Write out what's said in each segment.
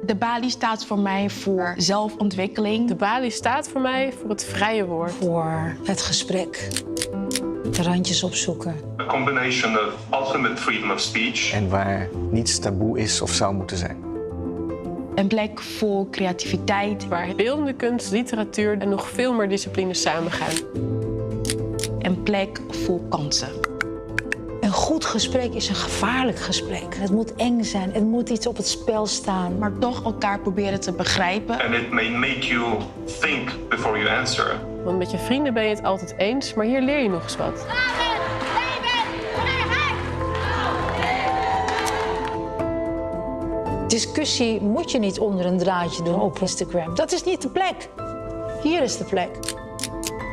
De Balie staat voor mij voor zelfontwikkeling. De Balie staat voor mij voor het vrije woord. Voor het gesprek. De randjes opzoeken. A combination of ultimate freedom of speech. En waar niets taboe is of zou moeten zijn. Een plek voor creativiteit. Waar beeldende kunst, literatuur en nog veel meer disciplines samengaan. Een plek voor kansen. Een goed gesprek is een gevaarlijk gesprek. Het moet eng zijn, er moet iets op het spel staan. Maar toch elkaar proberen te begrijpen. And it may make you think before you answer. Want met je vrienden ben je het altijd eens, maar hier leer je nog eens wat. Discussie moet je niet onder een draadje doen op Instagram. Dat is niet de plek. Hier is de plek.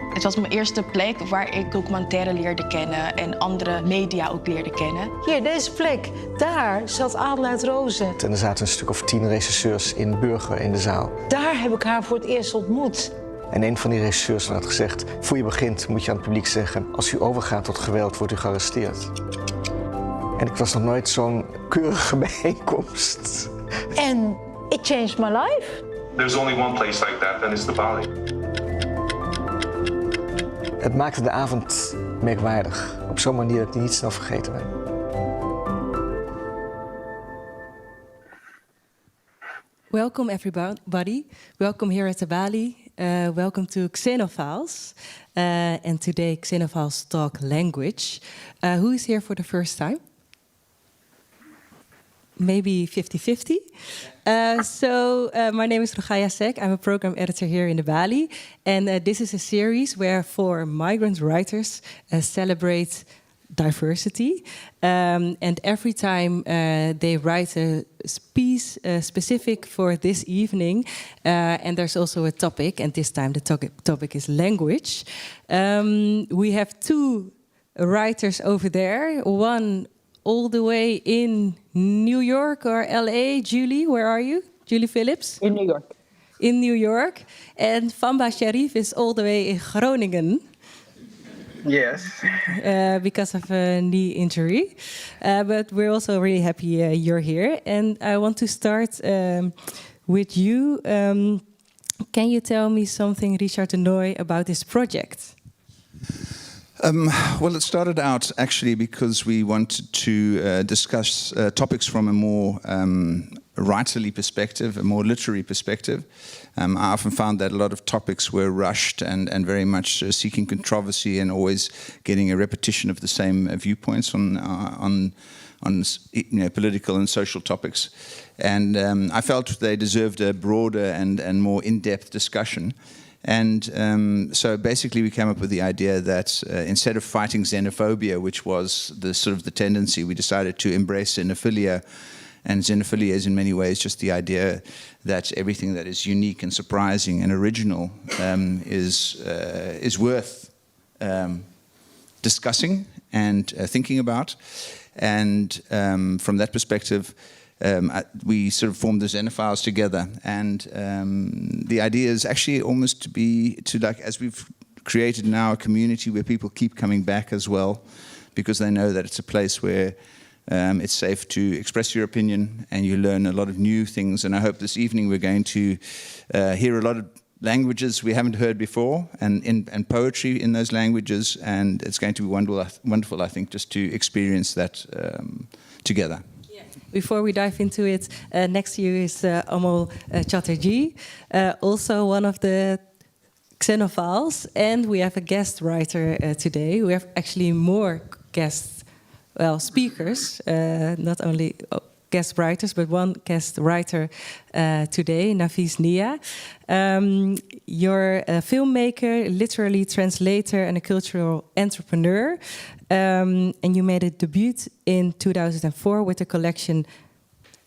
Het was mijn eerste plek waar ik documentaire leerde kennen en andere media ook leerde kennen. Hier, deze plek. Daar zat Adelheid Rozen. En er zaten een stuk of 10 regisseurs in Burger in de zaal. Daar heb ik haar voor het eerst ontmoet. En een van die regisseurs had gezegd, voor je begint moet je aan het publiek zeggen, als u overgaat tot geweld wordt u gearresteerd. En ik was nog nooit zo'n keurige bijeenkomst. En it changed my life. There's only one place like that, and it's the Balie. Het maakte de avond merkwaardig. Op zo'n manier dat ik niet snel vergeten ben. Welcome everybody. Welcome here at the Balie. Welcome to Xenophiles. And today Xenophiles talk language. Who is here for the first time? Maybe 50-50. My name is Rugaya Sek. I'm a program editor here in the Balie. And this is a series where 4 migrant writers celebrate diversity. And every time they write a piece specific for this evening, and there's also a topic, and this time the topic is language. We have 2 writers over there, one all the way in New York or LA. Julie, where are you? Julie Phillips? In New York. In New York. And Famba Sharif is all the way in Groningen. Yes. Because of a knee injury. But we're also really happy you're here. And I want to start with you. Can you tell me something, Richard de Nooy, about this project? Well, it started out actually because we wanted to discuss topics from a more writerly perspective, a more literary perspective. I often found that a lot of topics were rushed and very much seeking controversy and always getting a repetition of the same viewpoints on political and social topics. And I felt they deserved a broader and more in-depth discussion. And so basically we came up with the idea that instead of fighting xenophobia, which was the sort of the tendency, we decided to embrace xenophilia. And xenophilia is in many ways just the idea that everything that is unique and surprising and original is worth discussing and thinking about. And from that perspective, we sort of formed the Xenophiles together, and the idea is actually almost to like, as we've created now a community where people keep coming back as well, because they know that it's a place where it's safe to express your opinion and you learn a lot of new things. And I hope this evening we're going to hear a lot of languages we haven't heard before, and poetry in those languages, and it's going to be wonderful, I think, just to experience that together. Before we dive into it, next to you is Amal Chatterjee, also one of the Xenophiles, and we have a guest writer today. We have actually more guest speakers, not only guest writers, but one guest writer today, Nafis Nia. You're a filmmaker, literary translator, and a cultural entrepreneur. And you made a debut in 2004 with the collection,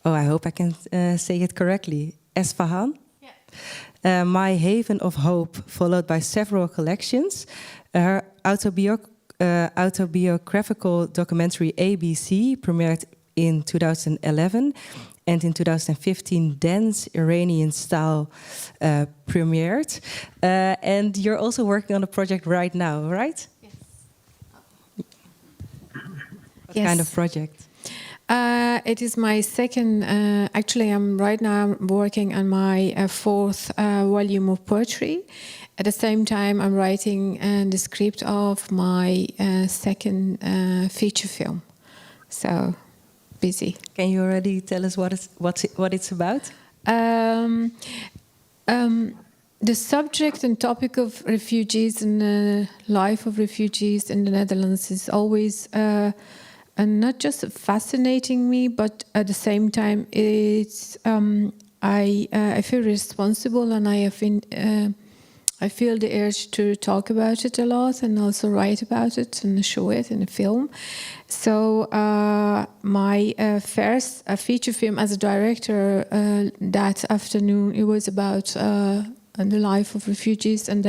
I hope I can say it correctly, Esfahan. Yeah. My Haven of Hope, followed by several collections. Her autobiographical documentary ABC premiered in 2011, and in 2015 Dance Iranian Style premiered. And you're also working on a project right now, right? Yes. What kind of project? It is my second, actually I'm right now working on my fourth volume of poetry. At the same time I'm writing the script of my second feature film. So, busy. Can you already tell us what it's about? The subject and topic of refugees and the life of refugees in the Netherlands is always not just fascinating me, but at the same time, it's I feel responsible, and I feel the urge to talk about it a lot and also write about it and show it in a film. So my first feature film as a director that afternoon, it was about the life of refugees, and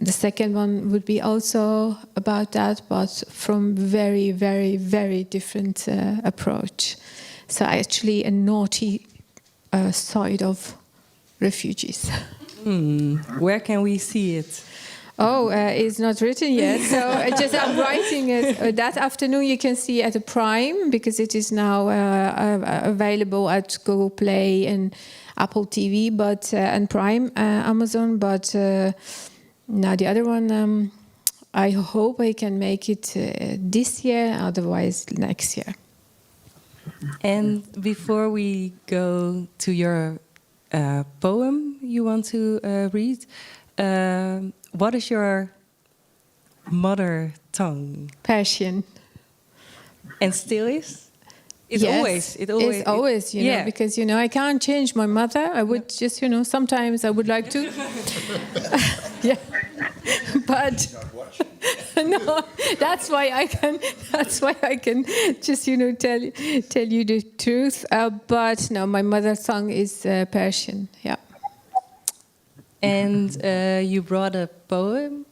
the second one would be also about that, but from very, very, very different approach. So actually a naughty side of refugees. Where can we see it? Oh, it's not written yet, so I'm writing it. That afternoon you can see at the Prime, because it is now available at Google Play and Apple TV, but and Prime, Amazon. But now the other one, I hope I can make it this year, otherwise next year. And before we go to your poem you want to read, what is your mother tongue? Persian. And still is? It's yes, always, you know, because, you know, I can't change my mother. I would just, you know, sometimes I would like to. Yeah. But no, that's why I can just, you know, tell you the truth. But no, my mother tongue is Persian, yeah. And you brought a poem.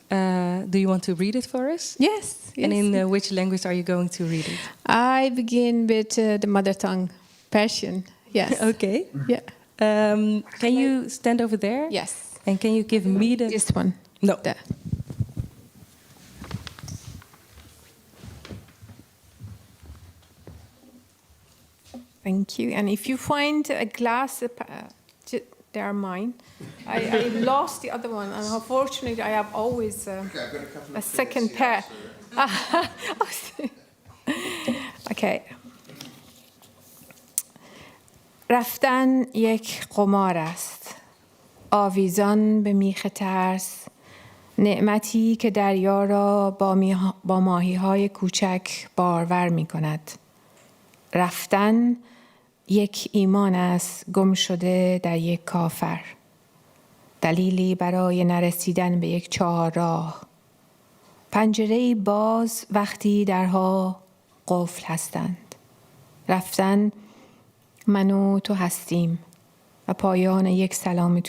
Do you want to read it for us? Yes. And in which language are you going to read it? I begin with the mother tongue, Persian. Yes. Okay. Yeah. Can you stand over there? Yes. And can you give me this one? No. There. Thank you. And if you find a glass, they are mine. I lost the other one, and unfortunately, I have always a second pair. Okay. رفتن یک قمار است، آویزان به میخ ترس، نعمتی که دریا را با ماهی‌های کوچک بارور می‌کند. رفتن یک ایمان است گم شده در یک کافر، دلیلی برای نرسیدن به یک چهارراه، پنجره‌ای باز وقتی درها قفل هستند. رفتن من و تو هستیم و پایان یک سلام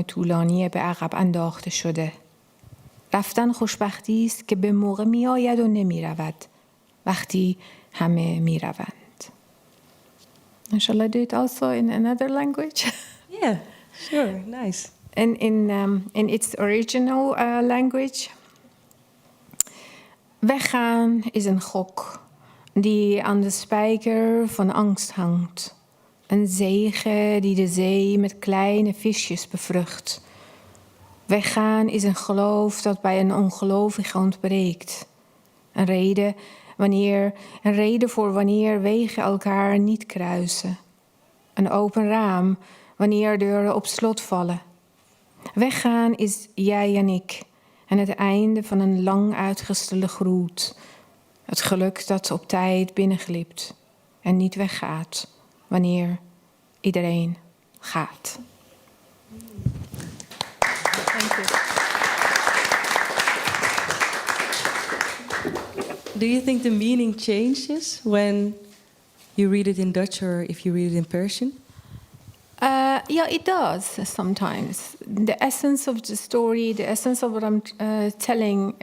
طولانی به عقب انداخته شده. رفتن خوشبختی است که به موقع می آید و نمی رود وقتی همه می روند. Shall I do it also in another language? Yeah, sure, nice. In its original language. Weggaan is een gok die aan de spijker van angst hangt. Een zege die de zee met kleine visjes bevrucht. Weggaan is een geloof dat bij een ongelovige ontbreekt. Een reden voor wanneer wegen elkaar niet kruisen. Een open raam wanneer deuren op slot vallen. Weggaan is jij en ik en het einde van een lang uitgestelde groet. Het geluk dat op tijd binnenglipt en niet weggaat wanneer iedereen gaat. Thank you. Do you think the meaning changes when you read it in Dutch or if you read it in Persian? Yeah, it does sometimes. The essence of the story, the essence of what I'm telling,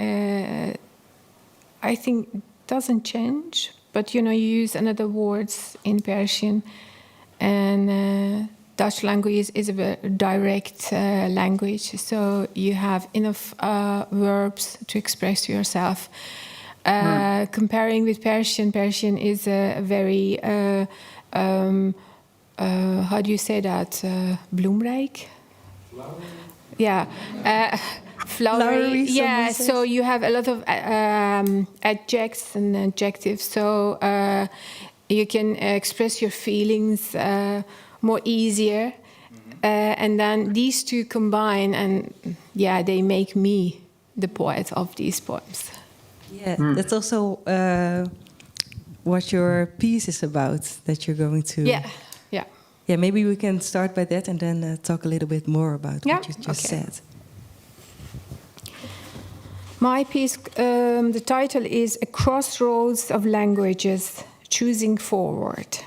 I think doesn't change. But, you know, you use another words in Persian. And Dutch language is a very direct language. So you have enough verbs to express yourself. Comparing with Persian, Persian is a very, how do you say that? Bloemrijk? Yeah. Flowery. Yeah, so you have a lot of adjectives and adjectives. So you can express your feelings more easier. And then these two combine, and yeah, they make me the poet of these poems. Yeah, that's also what your piece is about, that you're going to... Yeah. Yeah, maybe we can start by that and then talk a little bit more about what you just said. My piece, the title is A Crossroads of Languages, Choosing Forward.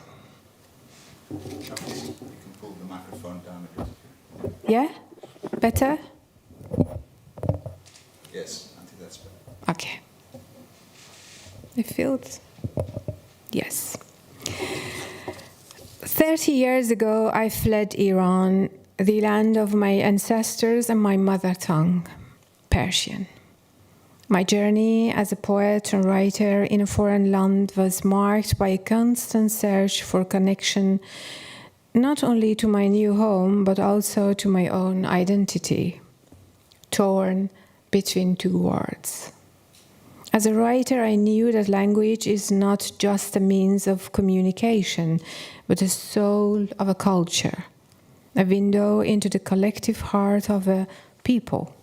You can pull the microphone down a bit. Yeah? Better? Yes, I think that's better. Okay. I feel it. Yes. 30 years ago, I fled Iran, the land of my ancestors and my mother tongue, Persian. My journey as a poet and writer in a foreign land was marked by a constant search for connection, not only to my new home, but also to my own identity, torn between two worlds. As a writer, I knew that language is not just a means of communication, but the soul of a culture, a window into the collective heart of a people.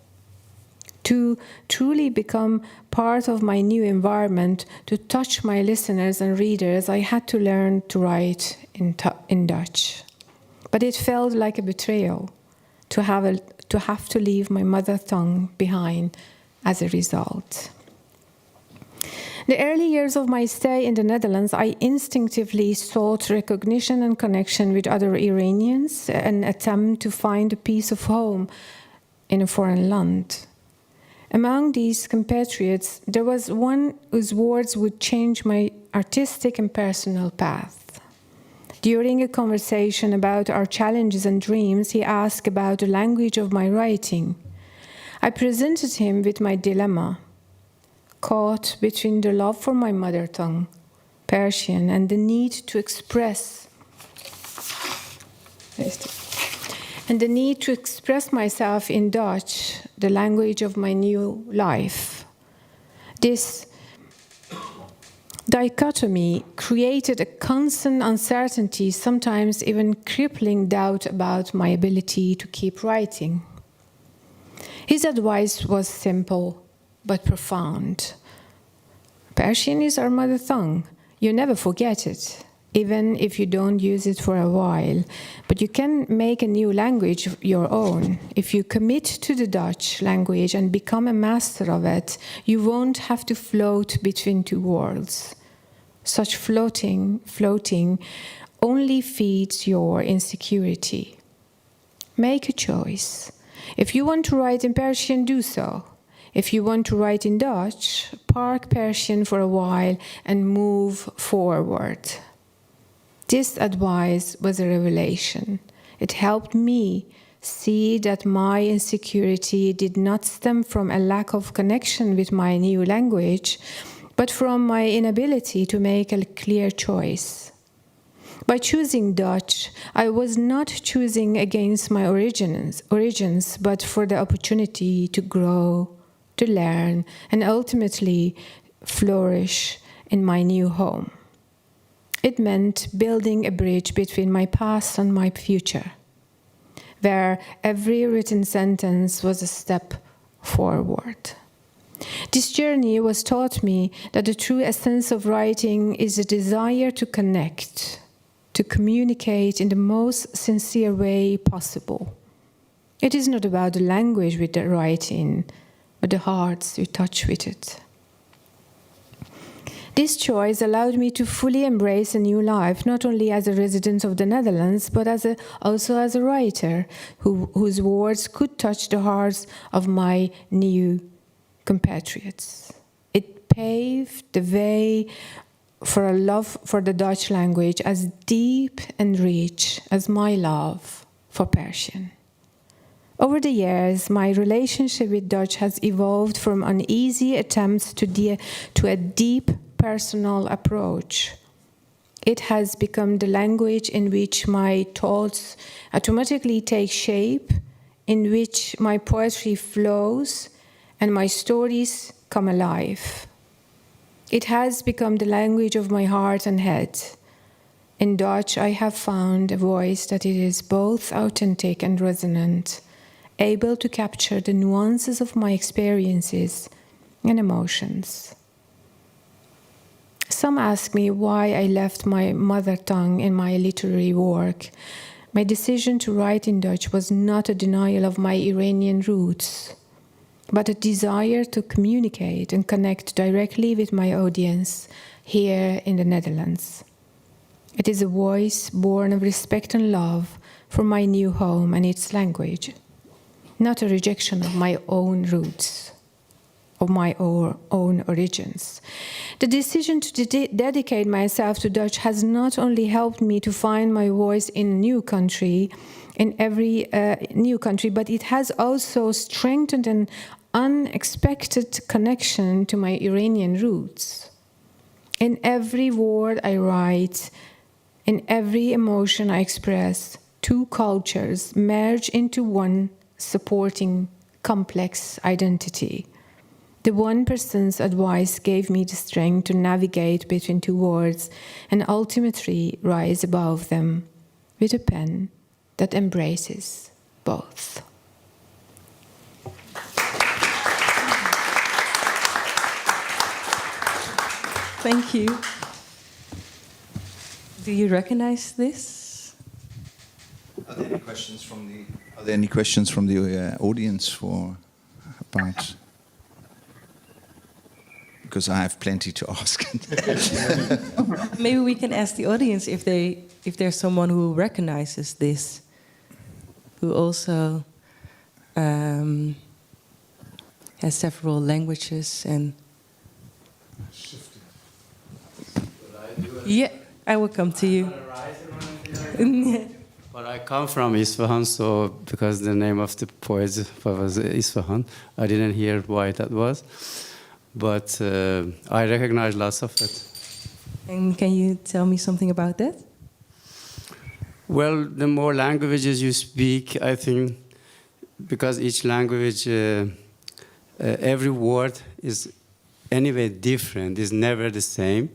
To truly become part of my new environment, to touch my listeners and readers, I had to learn to write in Dutch. But it felt like a betrayal to have to leave my mother tongue behind as a result. The early years of my stay in the Netherlands, I instinctively sought recognition and connection with other Iranians, an attempt to find a piece of home in a foreign land. Among these compatriots, there was one whose words would change my artistic and personal path. During a conversation about our challenges and dreams, he asked about the language of my writing. I presented him with my dilemma, caught between the love for my mother tongue, Persian, and the need to express myself in Dutch, the language of my new life. This dichotomy created a constant uncertainty, sometimes even crippling doubt about my ability to keep writing. His advice was simple but profound. Persian is our mother tongue. You never forget it, even if you don't use it for a while. But you can make a new language your own. If you commit to the Dutch language and become a master of it, you won't have to float between two worlds. Such floating only feeds your insecurity. Make a choice. If you want to write in Persian, do so. If you want to write in Dutch, park Persian for a while and move forward. This advice was a revelation. It helped me see that my insecurity did not stem from a lack of connection with my new language, but from my inability to make a clear choice. By choosing Dutch, I was not choosing against my origins, but for the opportunity to grow, to learn, and ultimately flourish in my new home. It meant building a bridge between my past and my future, where every written sentence was a step forward. This journey was taught me that the true essence of writing is a desire to connect, to communicate in the most sincere way possible. It is not about the language we write in, but the hearts we touch with it. This choice allowed me to fully embrace a new life, not only as a resident of the Netherlands, but also as a writer whose words could touch the hearts of my new compatriots. It paved the way for a love for the Dutch language as deep and rich as my love for Persian. Over the years, my relationship with Dutch has evolved from uneasy attempts to a deep personal approach. It has become the language in which my thoughts automatically take shape, in which my poetry flows, and my stories come alive. It has become the language of my heart and head. In Dutch, I have found a voice that it is both authentic and resonant, able to capture the nuances of my experiences and emotions. Some ask me why I left my mother tongue in my literary work. My decision to write in Dutch was not a denial of my Iranian roots, but a desire to communicate and connect directly with my audience here in the Netherlands. It is a voice born of respect and love for my new home and its language, not a rejection of my own roots, of my own origins. The decision to dedicate myself to Dutch has not only helped me to find my voice in a new country, in every new country, but it has also strengthened an unexpected connection to my Iranian roots. In every word I write, in every emotion I express, two cultures merge into one supporting complex identity. The one person's advice gave me the strength to navigate between two words and ultimately rise above them with a pen that embraces both. Thank you. Do you recognize this? Are there any questions from the audience about? Because I have plenty to ask. Maybe we can ask the audience if there's someone who recognizes this, who also has several languages and. Yeah, I will come to you. But I come from Isfahan, so because the name of the poet was Isfahan, I didn't hear why that was. But I recognize lots of it. And can you tell me something about that? Well, the more languages you speak, I think, because each language, every word is anyway different, is never the same.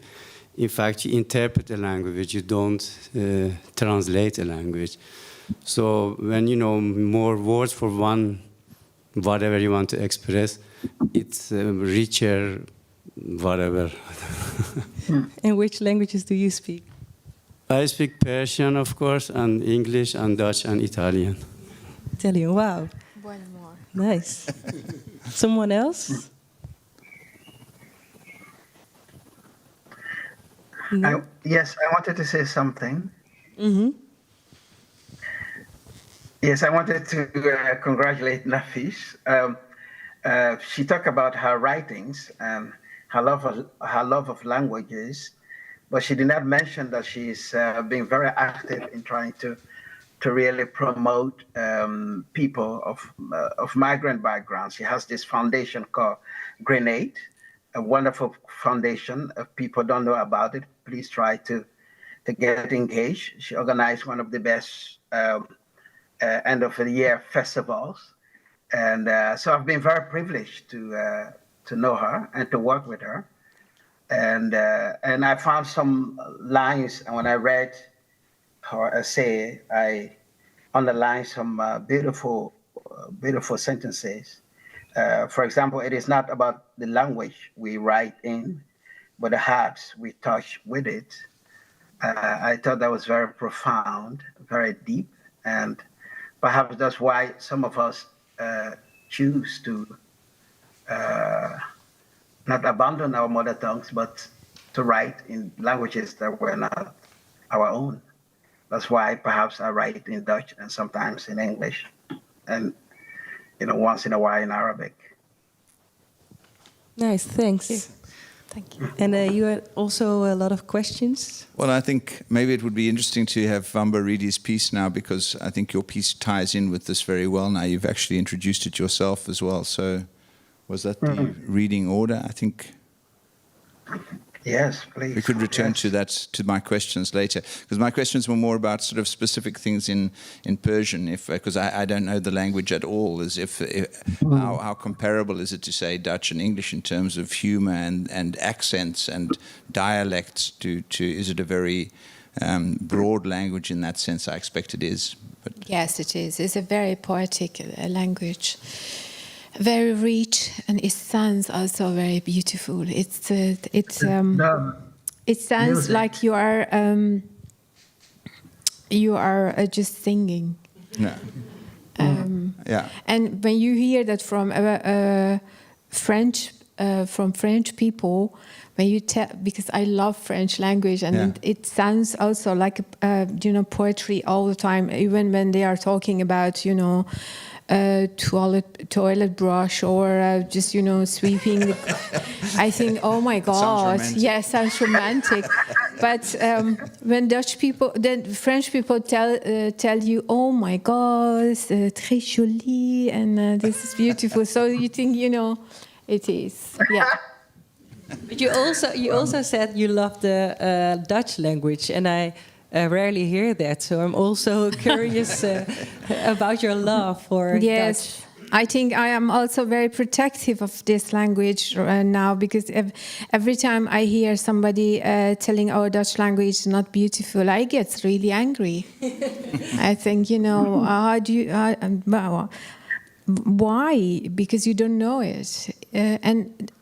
In fact, you interpret a language, you don't translate a language. So when you know more words for one, whatever you want to express, it's richer, whatever. And which languages do you speak? I speak Persian, of course, and English, and Dutch, and Italian. Italian, wow. One more. Nice. Someone else? No? Yes, I wanted to say something. Mm-hmm. Yes, I wanted to congratulate Nafis. She talked about her writings and her love of languages, but she did not mention that she's being very active in trying to really promote people of migrant backgrounds. She has this foundation called Grenade, a wonderful foundation. If people don't know about it, please try to get engaged. She organized one of the best end of the year festivals. And so I've been very privileged to know her and to work with her. And I found some lines, and when I read her essay, I underlined some beautiful sentences. For example, it is not about the language we write in, but the hearts we touch with it. I thought that was very profound, very deep, and perhaps that's why some of us choose to not abandon our mother tongues, but to write in languages that were not our own. That's why perhaps I write in Dutch and sometimes in English, and once in a while in Arabic. Nice, thanks. Thank you. And you had also a lot of questions. Well, I think maybe it would be interesting to have Vamba read his piece now, because I think your piece ties in with this very well now. You've actually introduced it yourself as well. So was that the reading order, I think? Yes, please. We could return to that, to my questions later, because my questions were more about sort of specific things in Persian, because I don't know the language at all. As if how comparable is it to say Dutch and English in terms of humor and accents and dialects? Is it a very broad language in that sense? I expect it is. But Yes, it is. It's a very poetic language. Very rich, and it sounds also very beautiful. It sounds like you are just singing. yeah. Yeah. And when you hear that from French people, when you tell, because I love French language, and it sounds also like poetry all the time, even when they are talking about toilet brush or just sweeping. I think, oh my God, yes, sounds romantic. But when French people tell you, oh my God, c'est très joli, and this is beautiful. So you think, it is, yeah. But you also said you love the Dutch language, and I rarely hear that. So I'm also curious about your love for Dutch. I think I am also very protective of this language now, because every time I hear somebody telling our Dutch language is not beautiful, I get really angry. I think, how do you... why? Because you don't know it. And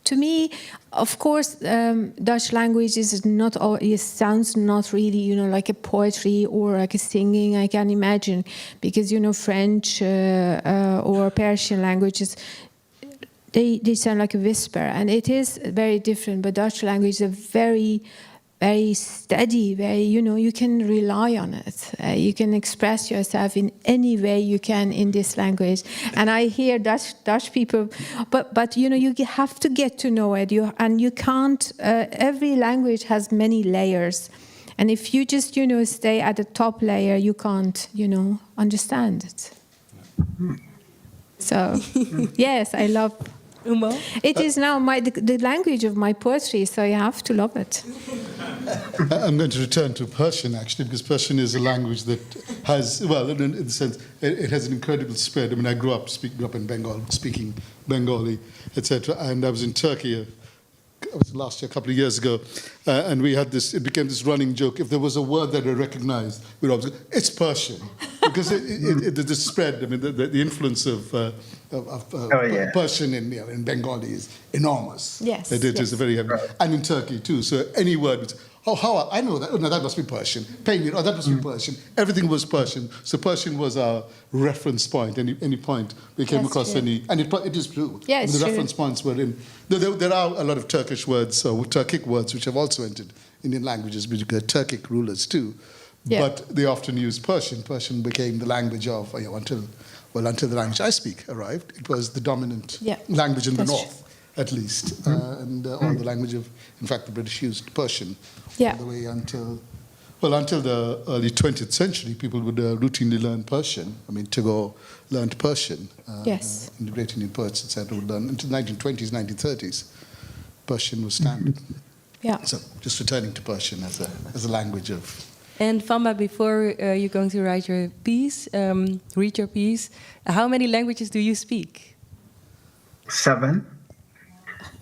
to me, of course, Dutch language is not. It sounds not really, like a poetry or like a singing. I can imagine, because French or Persian languages, they sound like a whisper, and it is very different. But Dutch language is a very, very steady, very, you can rely on it. You can express yourself in any way you can in this language. And I hear Dutch people, but you have to get to know it. You can't, every language has many layers. And if you just, stay at the top layer, you can't, understand it. So, yes, I love... Umo? It is now the language of my poetry, so you have to love it. I'm going to return to Persian, actually, because Persian is a language that has, well, in the sense, it has an incredible spread. I mean, I grew up in Bengal, speaking Bengali, etc. And I was in Turkey last year, a couple of years ago, and we had this, it became this running joke. If there was a word that I recognized, we'd always go, it's Persian. Because the spread, I mean, the influence of Persian in Bengali is enormous. Yes. It is a very heavy. And in Turkey, too. So any word, I know that. Oh, no, that must be Persian. Penguin, that must be Persian. Everything was Persian. So Persian was our reference point. Any point we came across and it is true. Yeah, it's the true. reference points were in. There are a lot of Turkish words, or Turkic words, which have also entered Indian languages, because Turkic rulers too. Yeah. But they often used Persian. Persian became the language of, until the language I speak arrived, it was the dominant language in the north, at least. And all the language of, in fact, the British used Persian all the way until the early 20th century. People would routinely learn Persian. I mean, Tagore learned Persian. In the great Indian poets, etc., would learn until the 1920s, 1930s. Persian was standard. Yeah. So just returning to Persian as a language of... And Vamba, before you're going to write your piece, read your piece, how many languages do you speak? 7.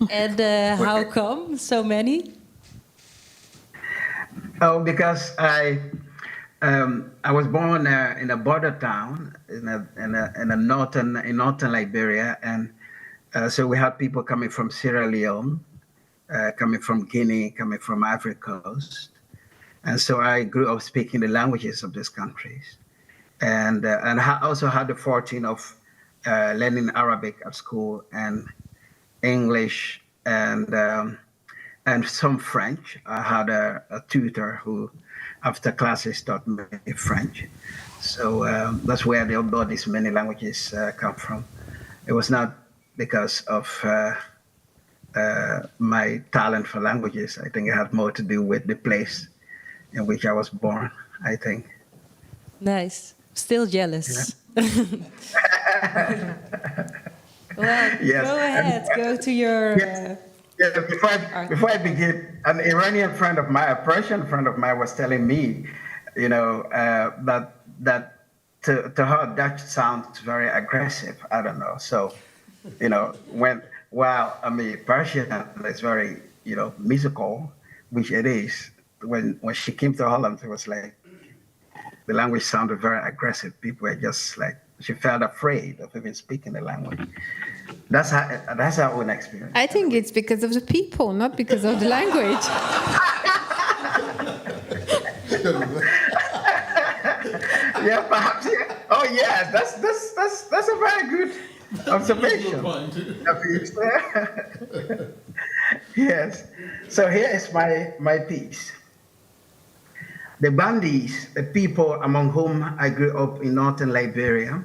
And how come so many? Oh, because I was born in a border town in northern Liberia, and so we had people coming from Sierra Leone, coming from Guinea, coming from Ivory Coast. And so I grew up speaking the languages of these countries, and I also had the fortune of learning Arabic at school, and English, and some French. I had a tutor who, after classes, taught me French. So that's where all these many languages come from. It was not because of my talent for languages. I think it had more to do with the place in which I was born, I think. Nice. Still jealous. Yeah. Well, Yes. go ahead. Go to your... Yeah, before I begin, an Iranian friend of mine, a Persian friend of mine, was telling me, that to her Dutch sounds very aggressive. I don't know. So, Persian is very, musical, which it is. When she came to Holland, it was like the language sounded very aggressive. People were just like, she felt afraid of even speaking the language. That's our own experience. I think it's because of the people, not because of the language. Yeah, perhaps. Yeah. Oh, yeah. That's a very good observation. Yes. So here is my piece. The Bandis, the people among whom I grew up in northern Liberia,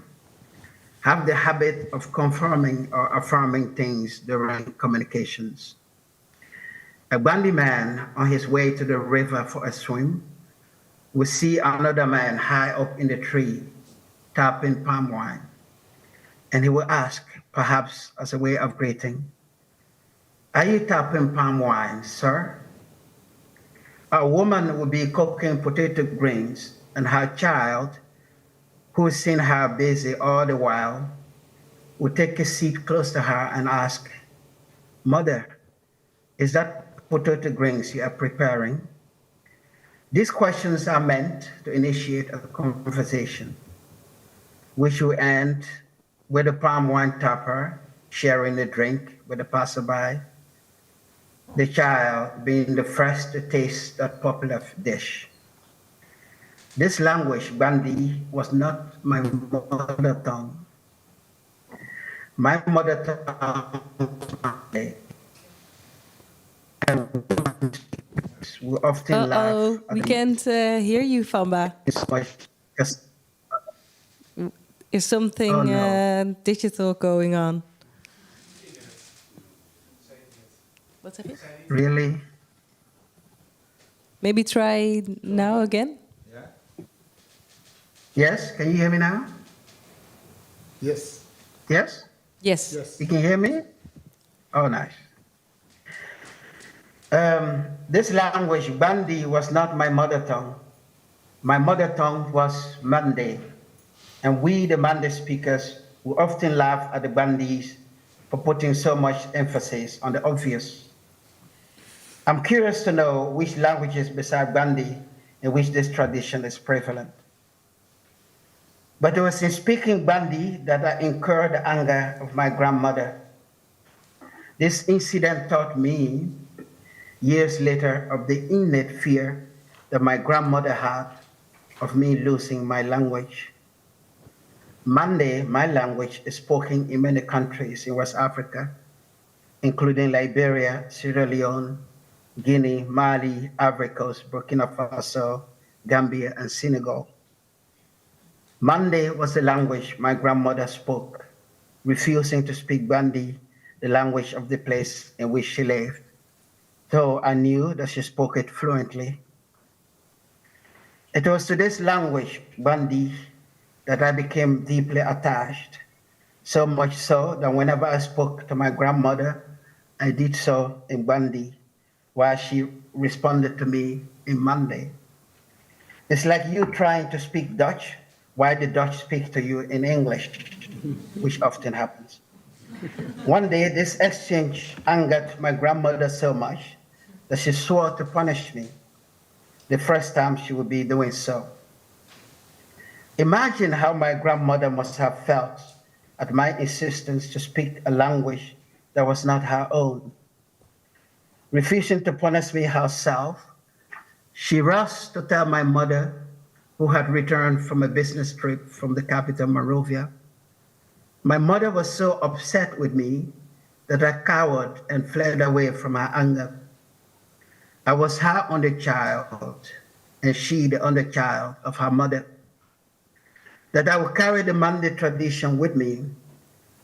have the habit of confirming or affirming things during communications. A Bandi man on his way to the river for a swim will see another man high up in the tree tapping palm wine. And he will ask, perhaps as a way of greeting, "Are you tapping palm wine, sir?" A woman will be cooking potato greens, and her child, who's seen her busy all the while, will take a seat close to her and ask, "Mother, is that potato greens you are preparing?" These questions are meant to initiate a conversation, which will end with the palm wine tapper sharing a drink with the passerby, the child being the first to taste that popular dish. This language, Bandi, was not my mother tongue. My mother tongue we often laugh. We can't hear you, Famba. Is something digital going on? What's that? Really? Maybe try now again? Yes, can you hear me now? Yes. Yes? Yes. You can hear me? Oh, nice. This language, Bandi, was not my mother tongue. My mother tongue was Mande, and we, the Mande speakers, will often laugh at the Bandis for putting so much emphasis on the obvious. I'm curious to know which languages beside Bandi in which this tradition is prevalent. But it was in speaking Bandi that I incurred the anger of my grandmother. This incident taught me, years later, of the innate fear that my grandmother had of me losing my language. Mande, my language, is spoken in many countries in West Africa, including Liberia, Sierra Leone, Guinea, Mali, Ivory Coast, Burkina Faso, Gambia, and Senegal. Mande was the language my grandmother spoke, refusing to speak Bandi, the language of the place in which she lived, though I knew that she spoke it fluently. It was to this language, Bandi, that I became deeply attached, so much so that whenever I spoke to my grandmother, I did so in Bandi, while she responded to me in Mande. It's like you trying to speak Dutch while the Dutch speak to you in English, which often happens. One day, this exchange angered my grandmother so much that she swore to punish me the first time she would be doing so. Imagine how my grandmother must have felt at my insistence to speak a language that was not her own. Refusing to punish me herself, she rushed to tell my mother, who had returned from a business trip from the capital, Monrovia. My mother was so upset with me that I cowered and fled away from her anger. I was her only child, and she the only child of her mother. That I would carry the Mande tradition with me,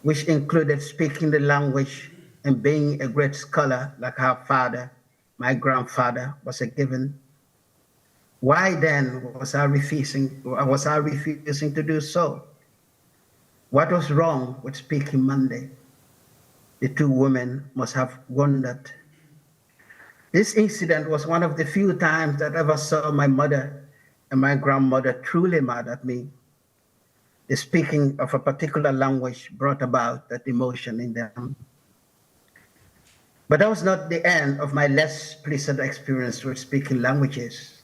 which included speaking the language and being a great scholar like her father, my grandfather, was a given. Why then was I refusing to do so? What was wrong with speaking Monday? The two women must have wondered. This incident was one of the few times that I ever saw my mother and my grandmother truly mad at me. The speaking of a particular language brought about that emotion in them. But that was not the end of my less pleasant experience with speaking languages.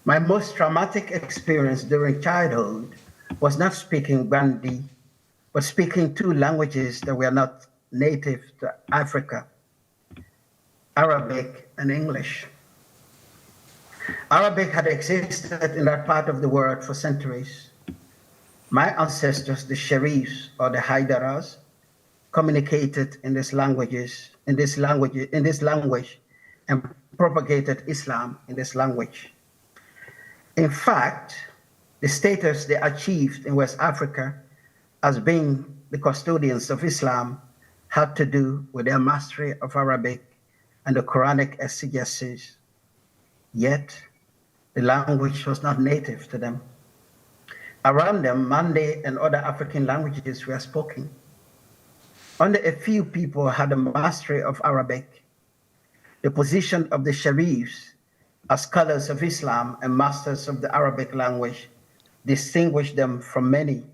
My most traumatic experience during childhood was not speaking Bandi, but speaking two languages that were not native to Africa, Arabic and English. Arabic had existed in that part of the world for centuries. My ancestors, the Sharifs or the Haidaras, communicated in this language, and propagated Islam in this language. In fact, the status they achieved in West Africa as being the custodians of Islam had to do with their mastery of Arabic and the Quranic exegesis. Yet, the language was not native to them. Around them, Mande and other African languages were spoken. Only a few people had a mastery of Arabic. The position of the Sharifs as scholars of Islam and masters of the Arabic language distinguished them from many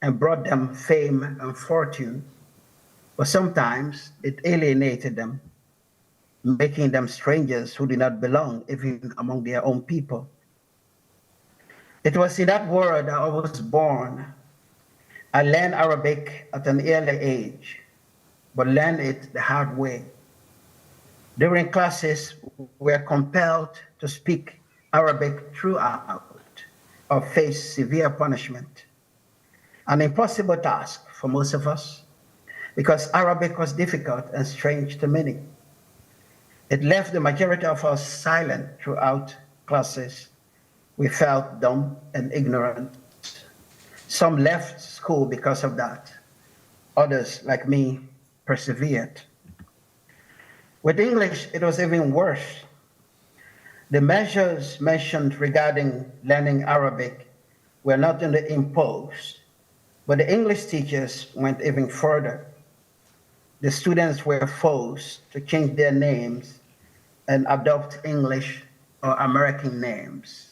and brought them fame and fortune, but sometimes it alienated them, making them strangers who did not belong even among their own people. It was in that world that I was born. I learned Arabic at an early age, but learned it the hard way. During classes, we were compelled to speak Arabic throughout or face severe punishment. An impossible task for most of us, because Arabic was difficult and strange to many. It left the majority of us silent throughout classes. We felt dumb and ignorant. Some left school because of that. Others, like me, persevered. With English, it was even worse. The measures mentioned regarding learning Arabic were not only imposed, but the English teachers went even further. The students were forced to change their names and adopt English or American names.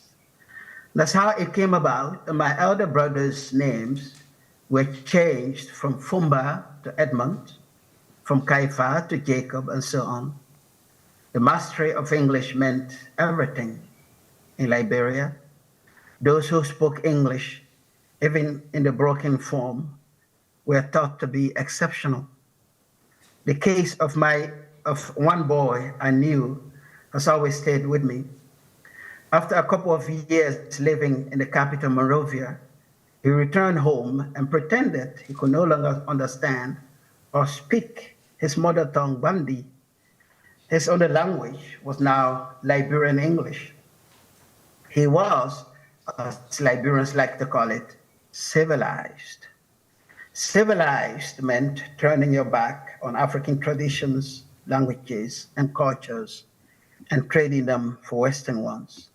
That's how it came about that my elder brother's names were changed from Fumba to Edmund, from Kaifa to Jacob, and so on. The mastery of English meant everything in Liberia. Those who spoke English, even in the broken form, were thought to be exceptional. The case of one boy I knew has always stayed with me. After a couple of years living in the capital, Monrovia, he returned home and pretended he could no longer understand or speak his mother tongue, Bandi. His other language was now Liberian English. He was, as Liberians like to call it, civilized. Civilized meant turning your back on African traditions, languages, and cultures, and trading them for Western ones.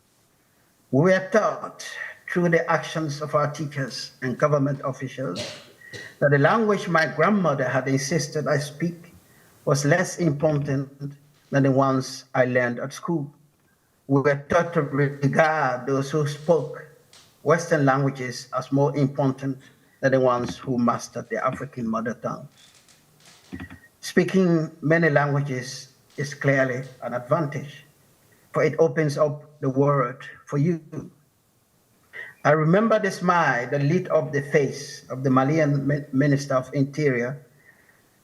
We were taught through the actions of our teachers and government officials that the language my grandmother had insisted I speak was less important than the ones I learned at school. We were taught to regard those who spoke Western languages as more important than the ones who mastered their African mother tongue. Speaking many languages is clearly an advantage, for it opens up the world for you. I remember the smile that lit up the face of the Malian Minister of Interior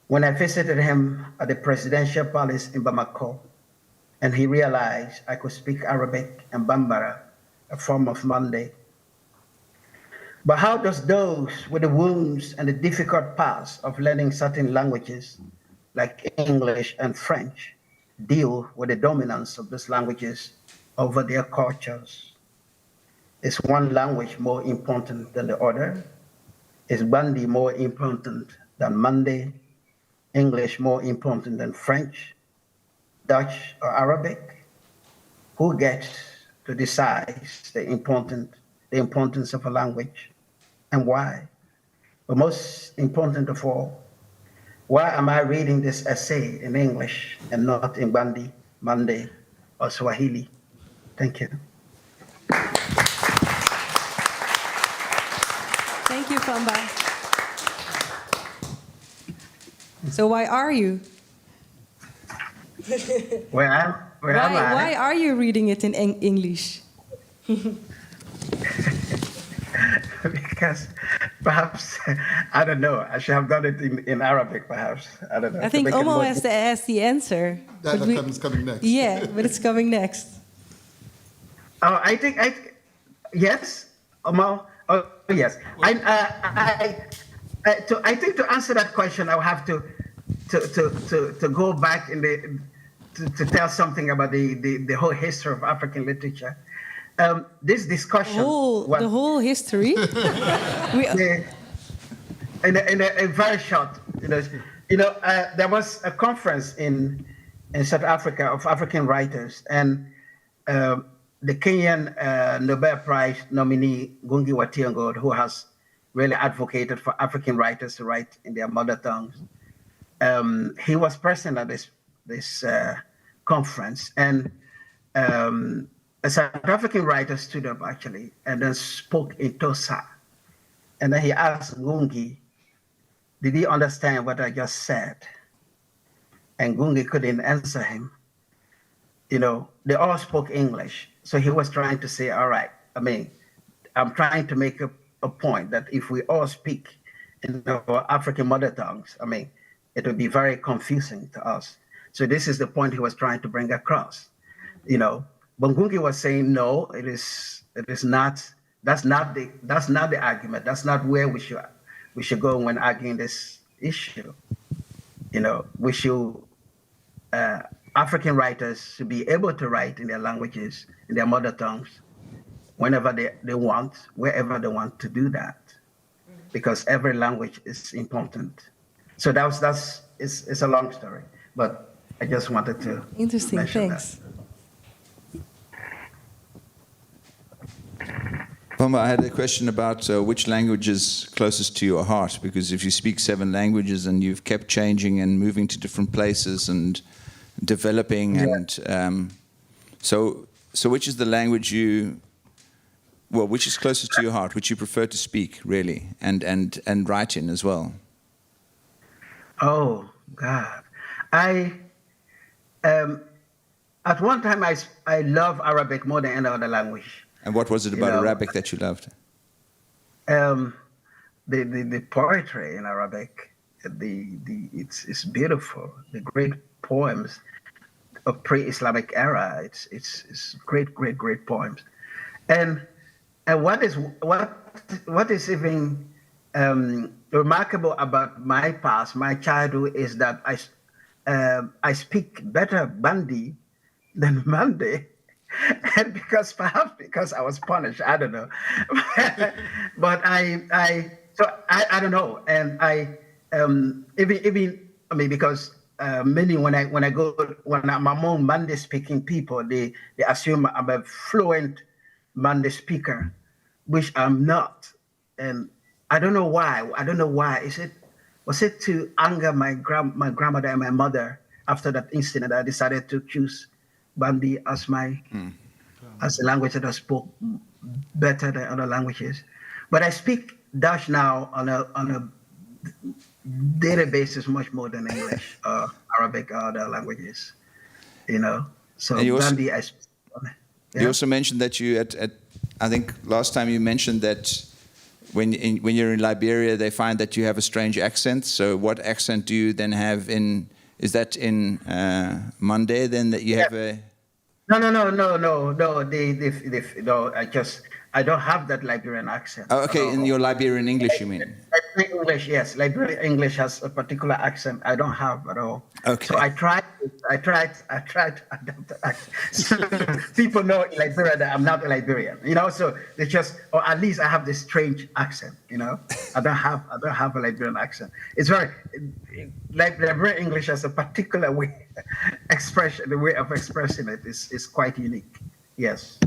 when I visited him at the presidential palace in Bamako, and he realized I could speak Arabic and Bambara, a form of Mande. But how does those with the wounds and the difficult past of learning certain languages, like English and French, deal with the dominance of those languages over their cultures? Is one language more important than the other? Is Bandi more important than Mande? English more important than French, Dutch, or Arabic? Who gets to decide the importance of a language and why? But most important of all, why am I reading this essay in English and not in Bandi, Mande, or Swahili? Thank you. Thank you, Famba. So why are you? Where am I? Why are you reading it in English? Because perhaps, I don't know, I should have done it in Arabic, perhaps. I don't know. I think Omo has to ask the answer. That comes coming next. Yeah, but it's coming next. Oh, I think, yes, Omo. Oh, yes. I think to answer that question, I'll have to go back to tell something about the whole history of African literature. This discussion, the whole history, in a very short, there was a conference in South Africa of African writers, and the Kenyan Nobel Prize nominee Ngugi wa Thiong'o, who has really advocated for African writers to write in their mother tongues, he was present at this conference, and a South African writer stood up actually and then spoke in Tosa. And then he asked Ngugi, did he understand what I just said? And Ngugi couldn't answer him. They all spoke English. So he was trying to say, all right, I'm trying to make a point that if we all speak in our African mother tongues, it would be very confusing to us. So this is the point he was trying to bring across, But Ngugi was saying, no, it is not. That's not the argument. That's not where we should go when arguing this issue. We should African writers should be able to write in their languages, in their mother tongues, whenever they want, wherever they want to do that, because every language is important. So it's a long story, but I just wanted to interesting. Mention Thanks. That. Famba, I had a question about which language is closest to your heart, because if you speak 7 languages and you've kept changing and moving to different places and developing, and so which is the language which is closest to your heart, which you prefer to speak really and write in as well? Oh God, at one time I love Arabic more than any other language. And what was it about Arabic that you loved? The poetry in Arabic, it's beautiful. The great poems of pre-Islamic era. It's great poems. And what is even remarkable about my past, my childhood, is that I speak better Bandi than Mande. And perhaps because I was punished, I don't know. But I don't know. And because many when I'm among Mande speaking people, they assume I'm a fluent Mande speaker, which I'm not. And I don't know why. Was it to anger my grandmother and my mother after that incident that I decided to choose Bandi as as a language that I spoke better than other languages. But I speak Dutch now on a daily basis much more than English, Arabic, or other languages. So Bandi I speak. You also mentioned that you I think last time you mentioned that when you're in Liberia, they find that you have a strange accent. So what accent do you then have in? Is that in Mande then that you have a? No. I don't have that Liberian accent. Oh, okay. In your Liberian English, you mean? English, yes. Liberian English has a particular accent I don't have at all. Okay. So I tried I tried to adapt. People know in Liberia that I'm not a Liberian, so they just, or at least I have this strange accent, I don't have a Liberian accent. It's very, like Liberian English has a particular way, the way of expressing it is quite unique. Yes.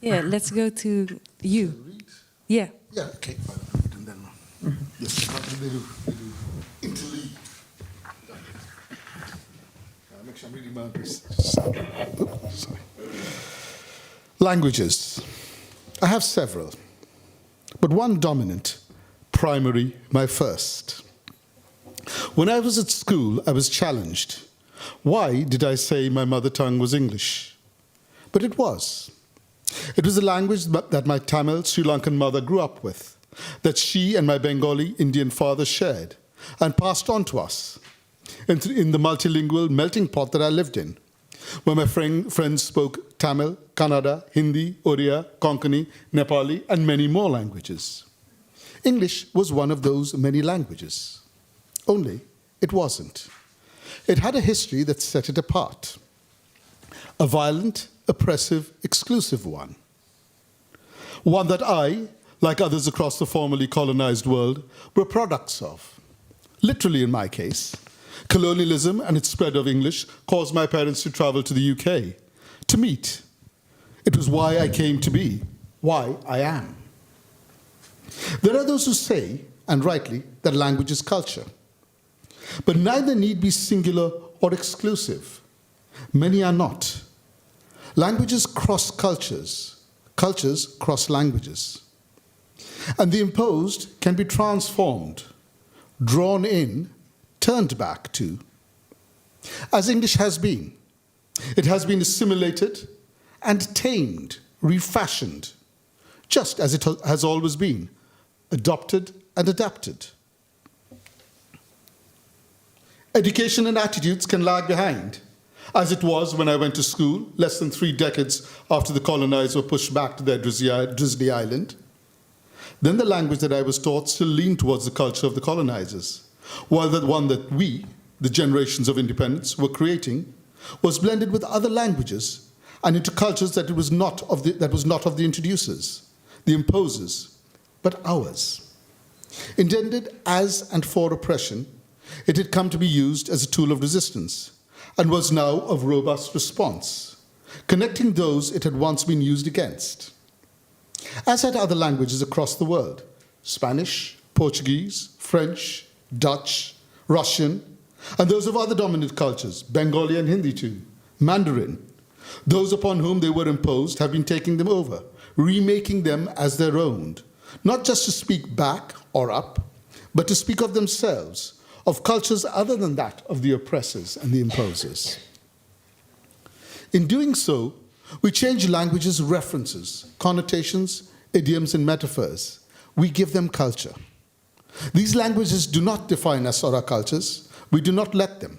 Yeah, let's go to you. Yeah. Yeah, okay. And then, yes, what do they do? They do interlead. Make sure I'm reading my piece. Sorry. Languages. I have several, but one dominant, primary, my first. When I was at school, I was challenged. Why did I say my mother tongue was English? But it was. It was a language that my Tamil Sri Lankan mother grew up with, that she and my Bengali Indian father shared and passed on to us in the multilingual melting pot that I lived in, where my friends spoke Tamil, Kannada, Hindi, Oriya, Konkani, Nepali, and many more languages. English was one of those many languages. Only it wasn't. It had a history that set it apart. A violent, oppressive, exclusive one. One that I, like others across the formerly colonized world, were products of. Literally in my case, colonialism and its spread of English caused my parents to travel to the UK, to meet. It was why I came to be, why I am. There are those who say, and rightly, that language is culture. But neither need be singular or exclusive. Many are not. Languages cross cultures. Cultures cross languages. And the imposed can be transformed, drawn in, turned back to, as English has been. It has been assimilated and tamed, refashioned, just as it has always been, adopted and adapted. Education and attitudes can lag behind, as it was when I went to school, less than 3 decades after the colonized were pushed back to their drizzly island. Then the language that I was taught still leaned towards the culture of the colonizers, while the one that we, the generations of independence, were creating, was blended with other languages and into cultures that was not of the introducers, the imposers, but ours. Intended as and for oppression, it had come to be used as a tool of resistance, and was now of robust response, connecting those it had once been used against. As had other languages across the world, Spanish, Portuguese, French, Dutch, Russian, and those of other dominant cultures, Bengali and Hindi too, Mandarin. Those upon whom they were imposed have been taking them over, remaking them as their own, not just to speak back or up, but to speak of themselves, of cultures other than that of the oppressors and the imposers. In doing so, we change language's references, connotations, idioms, and metaphors. We give them culture. These languages do not define us or our cultures. We do not let them.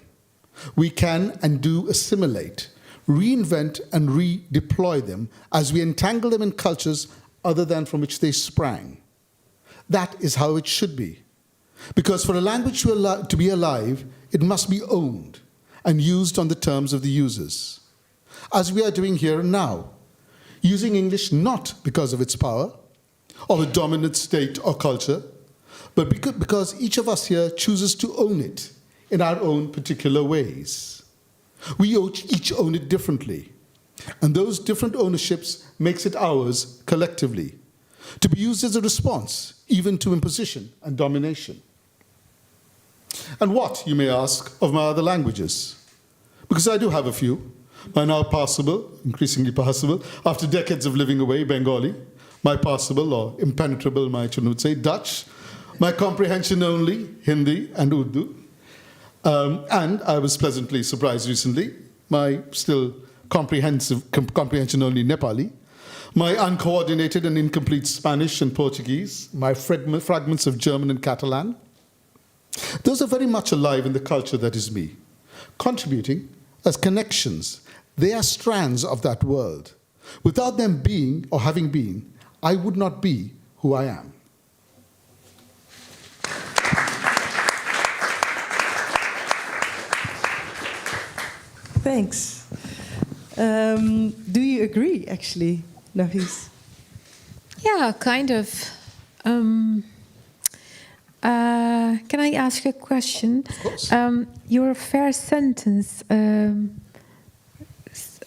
We can and do assimilate, reinvent, and redeploy them as we entangle them in cultures other than from which they sprang. That is how it should be. Because for a language to be alive, it must be owned and used on the terms of the users, as we are doing here and now, using English not because of its power, of a dominant state or culture, but because each of us here chooses to own it in our own particular ways. We each own it differently, and those different ownerships makes it ours collectively, to be used as a response, even to imposition and domination. And what, you may ask, of my other languages? Because I do have a few. My now passable, increasingly passable, after decades of living away, Bengali, my passable or impenetrable, my children would say, Dutch, my comprehension only, Hindi and Urdu. And I was pleasantly surprised recently, my still comprehension only Nepali, my uncoordinated and incomplete Spanish and Portuguese, my fragments of German and Catalan. Those are very much alive in the culture that is me, contributing as connections. They are strands of that world. Without them being or having been, I would not be who I am. Thanks. Do you agree, actually, Nafis? Yeah, kind of. Can I ask a question? Of course. Your first sentence,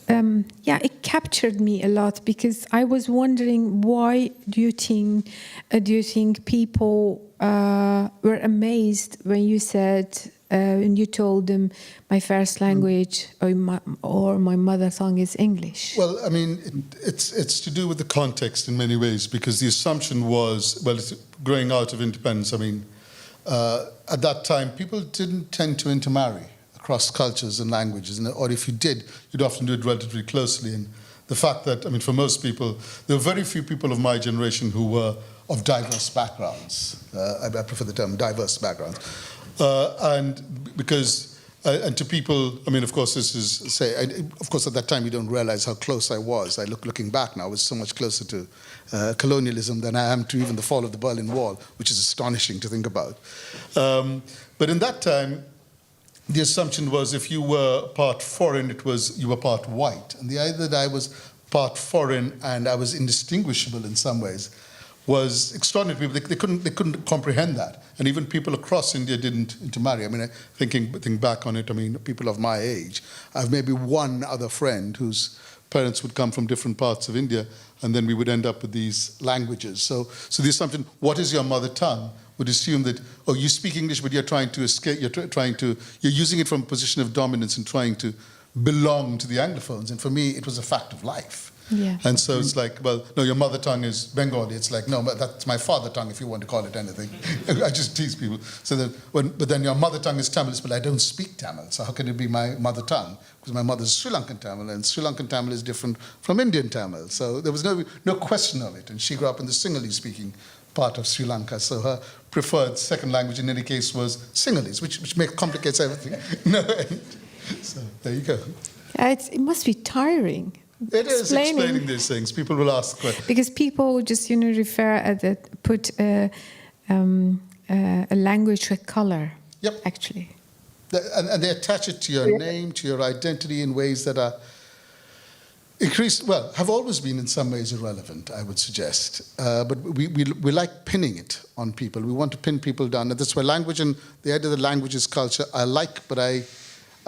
it captured me a lot because I was wondering why do you think people were amazed when you said and you told them my first language or my mother tongue is English? Well, I mean, it's to do with the context in many ways, because the assumption was, well, it's growing out of independence. I mean, at that time, people didn't tend to intermarry across cultures and languages, or if you did, you'd often do it relatively closely. And the fact that, I mean, for most people, there were very few people of my generation who were of diverse backgrounds. I prefer the term diverse backgrounds. And because, and to people, I mean, of course, this is, of course, at that time, you don't realize how close I was. Looking back now, I was so much closer to colonialism than I am to even the fall of the Berlin Wall, which is astonishing to think about. But in that time, the assumption was if you were part foreign, you were part white. And the idea that I was part foreign and I was indistinguishable in some ways was extraordinary. They couldn't comprehend that. And even people across India didn't intermarry. I mean, thinking back on it, I mean, people of my age, I have maybe one other friend whose parents would come from different parts of India, and then we would end up with these languages. So the assumption, what is your mother tongue, would assume that, oh, you speak English, but you're trying to escape, you're using it from a position of dominance and trying to belong to the Anglophones. And for me, it was a fact of life. Yeah. And so it's like, well, no, your mother tongue is Bengali. It's like, no, that's my father tongue, if you want to call it anything. I just tease people. So that but then your mother tongue is Tamil, but I don't speak Tamil. So how can it be my mother tongue? Because my mother's Sri Lankan Tamil, and Sri Lankan Tamil is different from Indian Tamil. So there was no question of it. And she grew up in the Sinhalese-speaking part of Sri Lanka. So her preferred second language in any case was Sinhalese, which complicates everything. No end. So there you go. It must be tiring. It is explaining these things. People will ask questions. Because people just, put a language to a color. Yep. Actually. And they attach it to your name, to your identity in ways that are have always been in some ways irrelevant, I would suggest. But we like pinning it on people. We want to pin people down. And that's why language and the idea that language is culture, I like, but I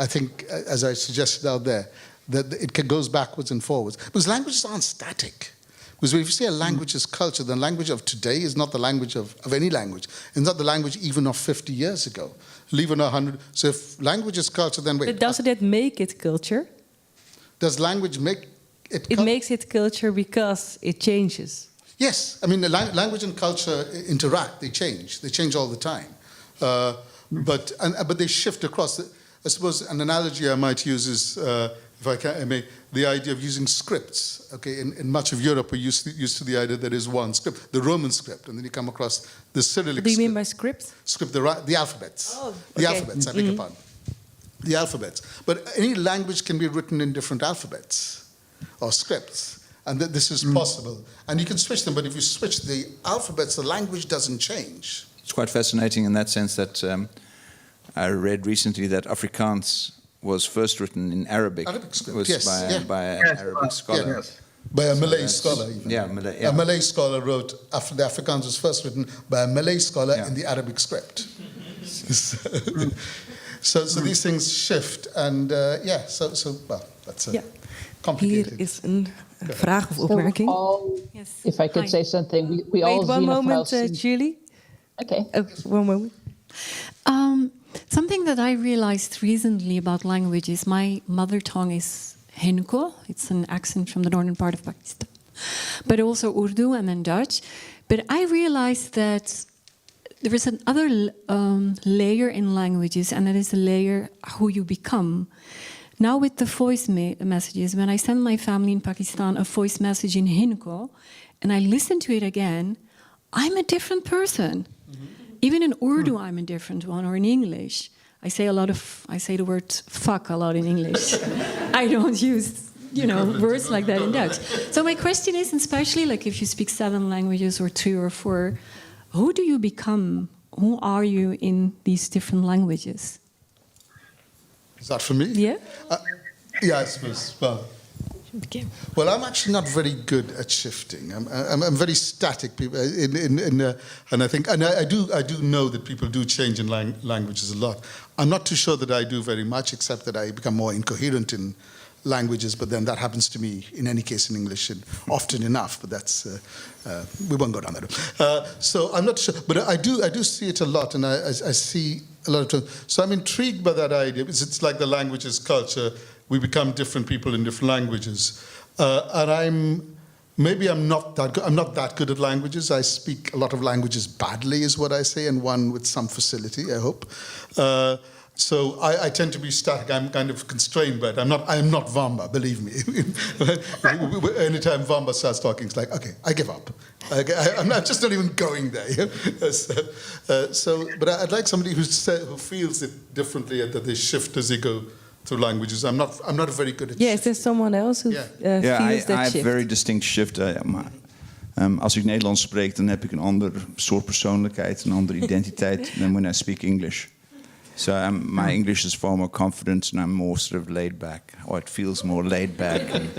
think, as I suggested out there, that it goes backwards and forwards. Because languages aren't static. Because if you say a language is culture, then language of today is not the language of any language. It's not the language even of 50 years ago. Leave it 100. So if language is culture, then wait. But doesn't it make it culture? Does language make it It makes it culture because it changes. Yes. I mean, language and culture interact. They change all the time. But they shift across. I suppose an analogy I might use is, if I may, the idea of using scripts. Okay, in much of Europe, we're used to the idea that there is one script, the Roman script, and then you come across the Cyrillic. What do you mean by script? Script, the alphabets. Oh, okay. The alphabets. I beg your pardon. The alphabets. But any language can be written in different alphabets or scripts, and this is possible. And you can switch them, but if you switch the alphabets, the language doesn't change. It's quite fascinating in that sense that I read recently that Afrikaans was first written in Arabic. Arabic script, was yes. by an Arabic scholar. Yes. By a Malay scholar, even. Yeah, Malay. A Malay scholar wrote, after the Afrikaans was first written by a Malay scholar in the Arabic script. So these things shift, and well, that's complicated. Hier is een vraag of opmerking. Yes. If I could say something, we all wait one moment, Julie. Okay. One moment. Something that I realized recently about language is my mother tongue is Hinko. It's an accent from the northern part of Pakistan. But also Urdu and then Dutch. But I realized that there is another layer in languages, and that is the layer who you become. Now with the voice messages, when I send my family in Pakistan a voice message in Hinko, and I listen to it again, I'm a different person. Even in Urdu, I'm a different one, or in English. I say the word fuck a lot in English. I don't use, words like that in Dutch. So my question is, especially like if you speak 7 languages or 2 or 4, who do you become? Who are you in these different languages? Is that for me? Yeah. Yeah, I suppose. Well, I'm actually not very good at shifting. I'm very static. And I think, and I do know that people do change in languages a lot. I'm not too sure that I do very much, except that I become more incoherent in languages. But then that happens to me in any case in English, and often enough. But that's we won't go down that road. So I'm not sure, but I do see it a lot, and I see a lot of times. So I'm intrigued by that idea because it's like the language is culture. We become different people in different languages, and I'm not that good at languages. I speak a lot of languages badly, is what I say, and one with some facility, I hope. So I tend to be static. I'm kind of constrained by it. I am not Vamba, believe me. Anytime Vamba starts talking, it's like, okay, I give up. I'm just not even going there. But I'd like somebody who feels it differently, that they shift as they go through languages. I'm not very good at shift. Is there someone else who feels that I have shift? very distinct shift. Als ik Nederlands spreek, dan heb ik een ander soort persoonlijkheid, een andere identiteit than when I speak English. So my English is far more confident, and I'm more sort of laid back, or it feels more laid back. And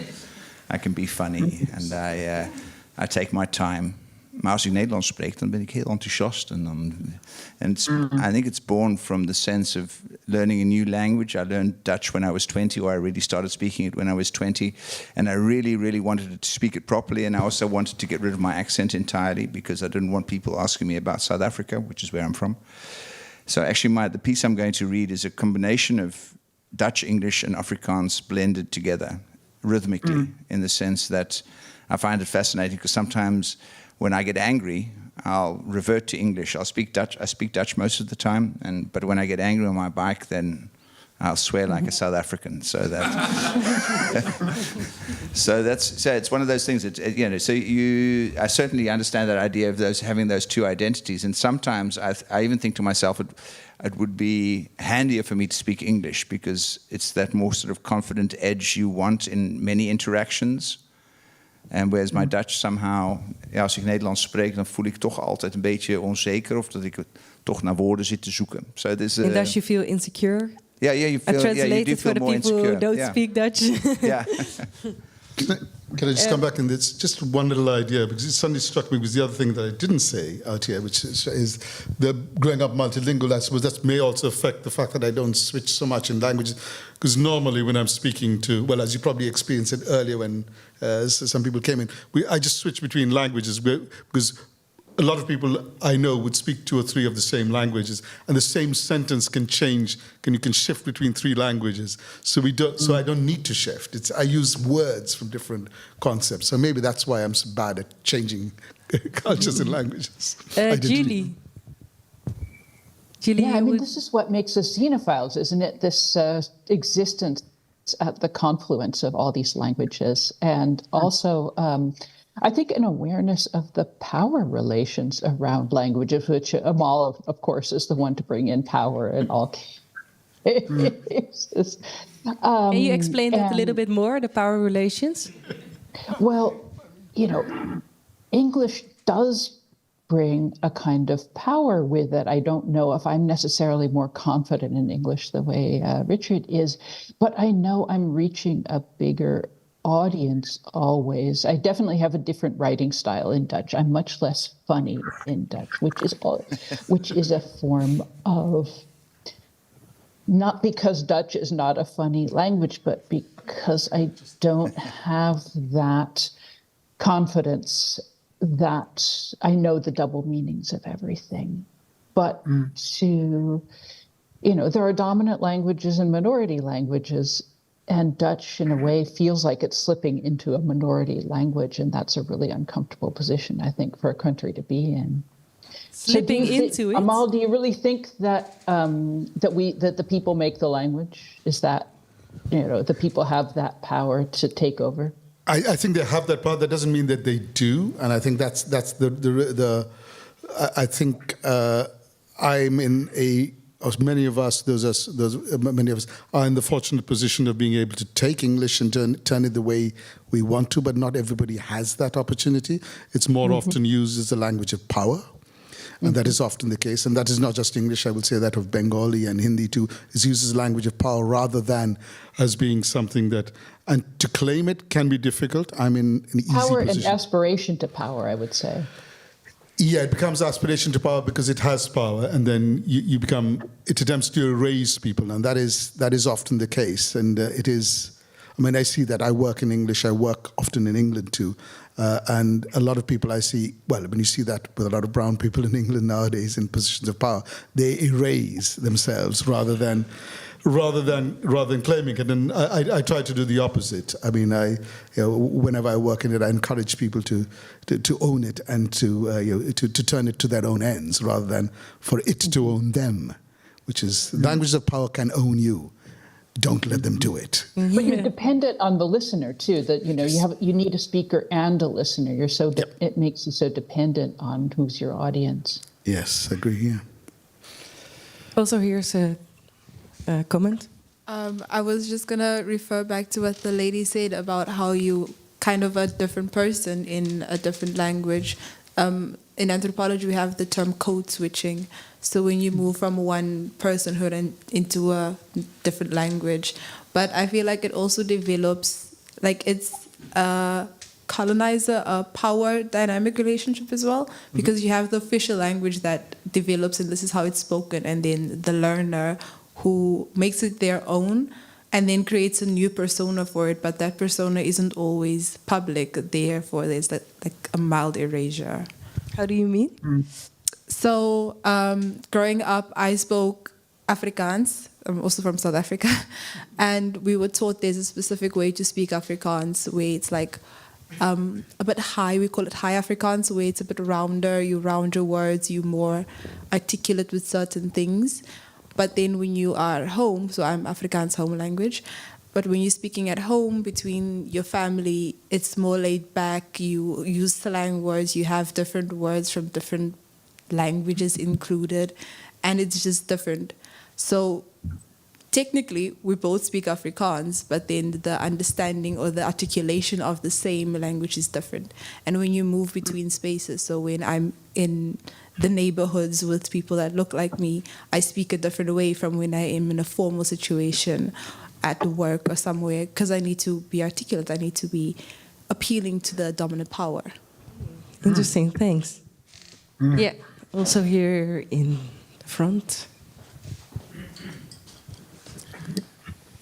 I can be funny, and I take my time. Maar als ik Nederlands spreek, dan ben ik heel enthousiast. I think it's born from the sense of learning a new language. I learned Dutch when I was 20, or I really started speaking it when I was 20. And I really, really wanted to speak it properly. And I also wanted to get rid of my accent entirely, because I didn't want people asking me about South Africa, which is where I'm from. So actually the piece I'm going to read is a combination of Dutch, English, and Afrikaans blended together rhythmically, in the sense that I find it fascinating, because sometimes when I get angry, I'll revert to English. I speak Dutch most of the time, but when I get angry on my bike, then I'll swear like a South African. So it's one of those things that, I certainly understand that idea of having those two identities. And sometimes I even think to myself, it would be handier for me to speak English, because it's that more sort of confident edge you want in many interactions. And whereas my Dutch somehow, als ik Nederlands spreek, dan voel ik toch altijd een beetje onzeker, of dat ik toch naar woorden zit te zoeken. So there's and does you feel insecure? Yeah, you feel. You do feel more insecure. For the people who don't speak Dutch. Yeah. Can I just come back? And it's just one little idea, because it suddenly struck me was the other thing that I didn't say out here, which is the growing up multilingual. I suppose that may also affect the fact that I don't switch so much in languages, because normally when I'm speaking to, well, as you probably experienced it earlier when some people came in, I just switch between languages, because a lot of people I know would speak 2 or 3 of the same languages, and the same sentence can change. You can shift between 3 languages. So So I don't need to shift. I use words from different concepts. So maybe that's why I'm so bad at changing cultures and languages. Julie. Yeah, I mean, this is what makes us Xenophiles, isn't it? This existence at the confluence of all these languages, and also. I think an awareness of the power relations around languages, which Amal, of course, is the one to bring in power in all cases. Can you explain that a little bit more, the power relations? Well, English does bring a kind of power with it. I don't know if I'm necessarily more confident in English the way Richard is, but I know I'm reaching a bigger audience always. I definitely have a different writing style in Dutch. I'm much less funny in Dutch, which is a form of, not because Dutch is not a funny language, but because I don't have that confidence that I know the double meanings of everything. But there are dominant languages and minority languages, and Dutch, in a way, feels like it's slipping into a minority language, and that's a really uncomfortable position, I think, for a country to be in. Slipping into it? Amal, do you really think that that the people make the language? Is that, the people have that power to take over? I think they have that power. That doesn't mean that they do, and I think that's I think I'm in a. As many of us, many of us are in the fortunate position of being able to take English and turn it the way we want to, but not everybody has that opportunity. It's more often used as a language of power. And that is often the case. And that is not just English, I would say that of Bengali and Hindi too, is used as a language of power rather than as being something that, and to claim it can be difficult. I'm in an easy Power position. and aspiration to power, I would say. Yeah, it becomes aspiration to power because it has power, and then you become, it attempts to erase people, and that is often the case. And it is, I mean, I see that. I work in English, I work often in England too. And a lot of people I see, well, when you see that with a lot of brown people in England nowadays in positions of power, they erase themselves rather than claiming it. And I try to do the opposite. I mean, whenever I work in it, I encourage people to own it and to turn it to their own ends rather than for it to own them, which is languages of power can own you. Don't let them do it. But you're dependent on the listener too. That you need a speaker and a listener. It makes you so dependent on who's your audience. Yes, I agree. Yeah. Also, here's a comment. I was just gonna refer back to what the lady said about how you kind of a different person in a different language. In anthropology, we have the term code switching. So when you move from one personhood into a different language, but I feel like it also develops, like it's a colonizer, a power dynamic relationship as well, because you have the official language that develops and this is how it's spoken, and then the learner who makes it their own and then creates a new persona for it, but that persona isn't always public, therefore there's like a mild erasure. How do you mean? So growing up, I spoke Afrikaans. I'm also from South Africa. And we were taught there's a specific way to speak Afrikaans where it's like a bit high. We call it high Afrikaans, where it's a bit rounder. You round your words. You're more articulate with certain things. But then when you are home, so I'm Afrikaans home language, but when you're speaking at home between your family, it's more laid back. You use slang words. You have different words from different languages included, and it's just different. So technically, we both speak Afrikaans, but then the understanding or the articulation of the same language is different. And when you move between spaces, so when I'm in the neighborhoods with people that look like me, I speak a different way from when I am in a formal situation at work or somewhere, because I need to be articulate. I need to be appealing to the dominant power. Interesting, thanks. Yeah, also here in the front.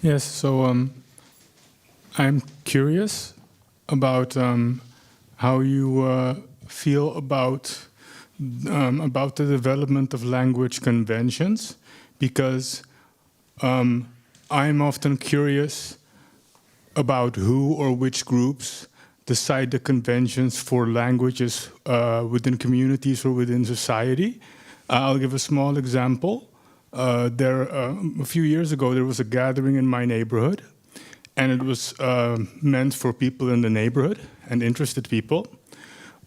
Yes, so I'm curious about how you feel about the development of language conventions, because I'm often curious about who or which groups decide the conventions for languages within communities or within society. I'll give a small example. A few years ago, there was a gathering in my neighborhood, and it was meant for people in the neighborhood and interested people.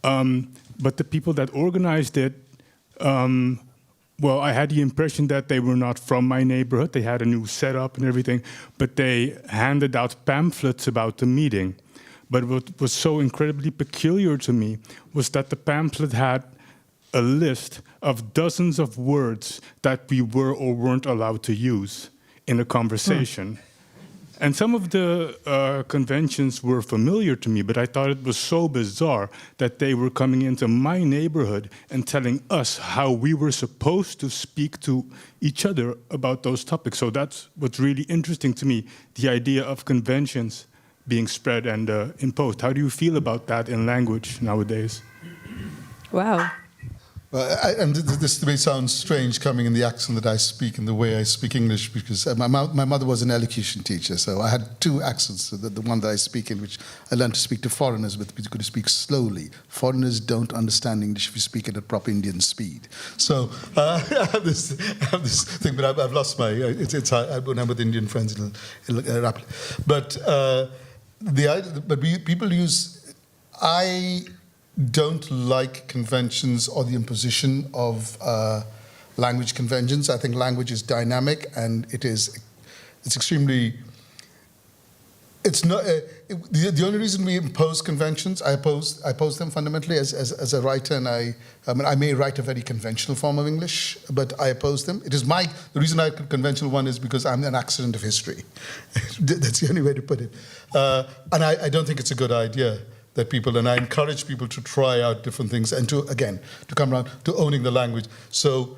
But the people that organized it, well, I had the impression that they were not from my neighborhood. They had a new setup and everything, but they handed out pamphlets about the meeting. But what was so incredibly peculiar to me was that the pamphlet had a list of dozens of words that we were or weren't allowed to use in a conversation. And some of the conventions were familiar to me, but I thought it was so bizarre that they were coming into my neighborhood and telling us how we were supposed to speak to each other about those topics. So that's what's really interesting to me, the idea of conventions being spread and imposed. How do you feel about that in language nowadays? Wow. And this may sound strange coming in the accent that I speak and the way I speak English, because my mother was an elocution teacher, so I had two accents. The one that I speak in, which I learned to speak to foreigners with, because you could speak slowly. Foreigners don't understand English if you speak at a proper Indian speed. So I have this thing, but I've lost my. When I'm with Indian friends, it'll rapidly. But people use. I don't like conventions or the imposition of language conventions. I think language is dynamic, and it's extremely It's not the only reason we impose conventions. I oppose them fundamentally as a writer, and I may write a very conventional form of English, but I oppose them. It is the reason I conventional one is because I'm an accident of history. That's the only way to put it. And I don't think it's a good idea that people, and I encourage people to try out different things and to come around to owning the language. So.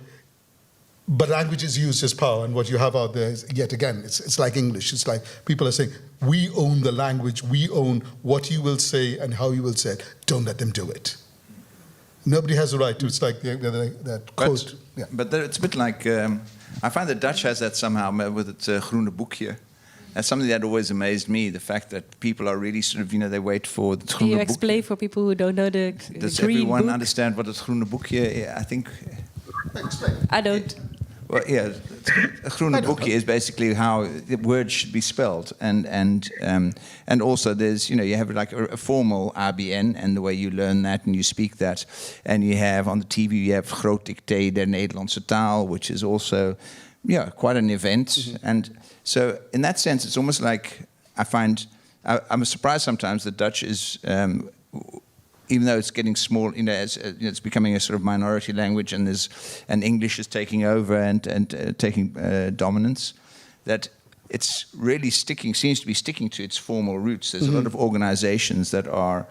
But language is used as power, and what you have out there is, yet again, it's like English. It's like people are saying, we own the language, we own what you will say and how you will say it. Don't let them do it. Nobody has a right to. It's like that quote. But it's a bit like, I find the Dutch has that somehow with its groene boekje. That's something that always amazed me, the fact that people are really sort of, they wait for the groene boekje. Can you explain for people who don't know the Does green everyone book? understand what het groene boekje, I think... I don't. Well, yeah, a groene boekje is basically how the words should be spelled, and also there's you have like a formal ABN and the way you learn that and you speak that, and you have on the TV you have Groot Dicté der Nederlandse taal, which is also quite an event, and so in that sense it's almost like I'm surprised sometimes that Dutch is. Even though it's getting small, it's becoming a sort of minority language, and English is taking over and taking dominance, that it's really seems to be sticking to its formal roots. There's a lot of organizations that are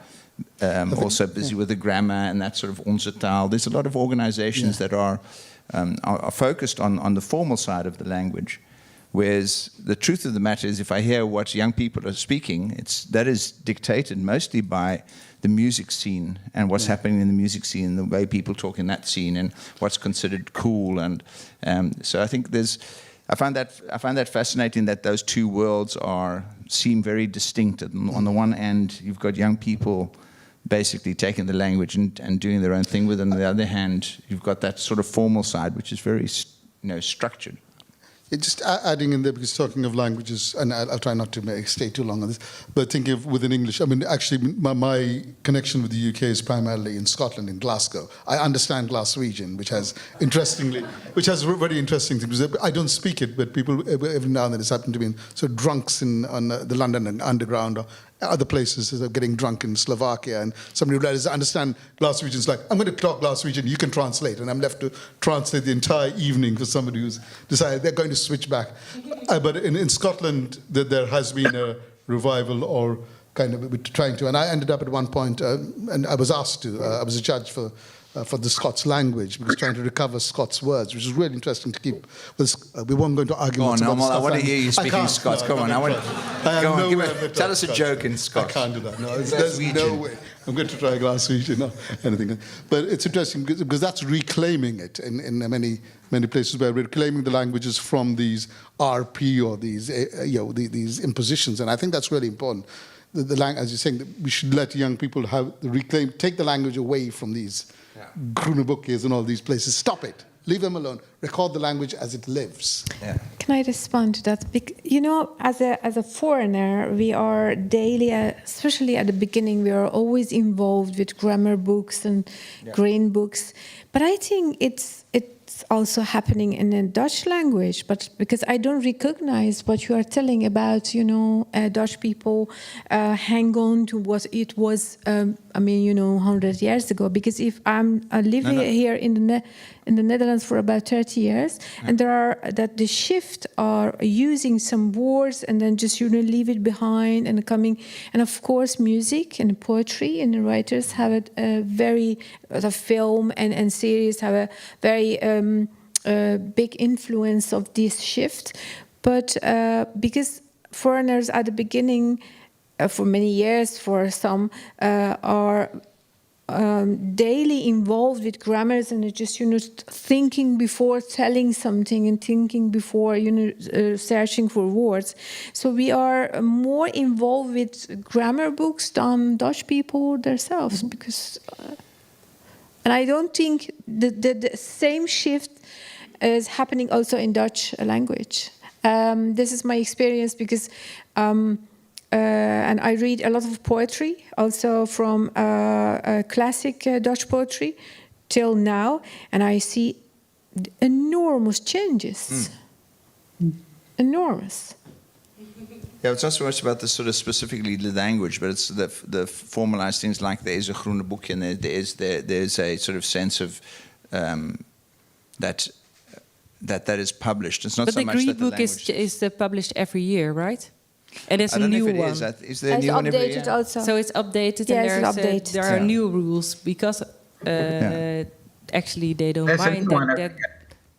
also busy with the grammar and that sort of onze taal. There's a lot of organizations that are focused on the formal side of the language. Whereas the truth of the matter is, if I hear what young people are speaking, that is dictated mostly by the music scene and what's happening in the music scene, the way people talk in that scene, and what's considered cool. And so I think I find that fascinating that those two worlds seem very distinct. On the one hand, you've got young people basically taking the language and doing their own thing with it. On the other hand, you've got that sort of formal side, which is very structured. Just adding in there, because talking of languages, and I'll try not to stay too long on this, but thinking of within English, I mean, actually, my connection with the UK is primarily in Scotland, in Glasgow. I understand Glaswegian, which has very interesting things. I don't speak it, but people, every now and then it's happened to me, so drunks on the London Underground or other places are getting drunk in Slovakia, and somebody realizes, I understand Glaswegian. It's like, I'm going to talk Glaswegian, you can translate, and I'm left to translate the entire evening for somebody who's decided they're going to switch back. But in Scotland, there has been a revival or kind of trying to, and I ended up at one point, and I was asked to, I was a judge for the Scots language, because trying to recover Scots words, which is really interesting to keep. We won't go into arguments about stuff. I want to hear you speaking Scots. Come on, tell us a joke in Scots. I can't do that. No, there's no way. I'm going to try Glaswegian or anything. But it's interesting because that's reclaiming it in many places, where we're reclaiming the languages from these RP or these impositions, and I think that's really important. As you're saying, we should let young people take the language away from these groene boekjes and all these places. Stop it. Leave them alone. Record the language as it lives. Yeah. Can I respond to that? As a foreigner, we are daily, especially at the beginning, we are always involved with grammar books and grain books. But I think it's also happening in the Dutch language, but because I don't recognize what you are telling about, Dutch people hang on to what it was, 100 years ago. Because if I'm living here in the Netherlands for about 30 years, and the shift are using some words and then just leave it behind and coming, and of course music and poetry and the writers have the film and series have a very big influence of this shift, but because foreigners at the beginning, for many years, for some, are daily involved with grammars and just thinking before telling something and thinking before searching for words. So we are more involved with grammar books than Dutch people themselves, because. And I don't think the same shift is happening also in Dutch language. This is my experience because, and I read a lot of poetry, also from classic Dutch poetry till now, and I see enormous changes. Enormous. Yeah, it's not so much about the sort of specifically the language, but it's the formalized things like there is a groene boekje and there's a sort of sense of that is published. It's not but so the much green that the book language is published every year, right? And it's I a don't know new if it one. is. Is there a new one every year? Also. So it's updated, Yeah, and there are Yeah. new rules because actually they don't There's a mind new one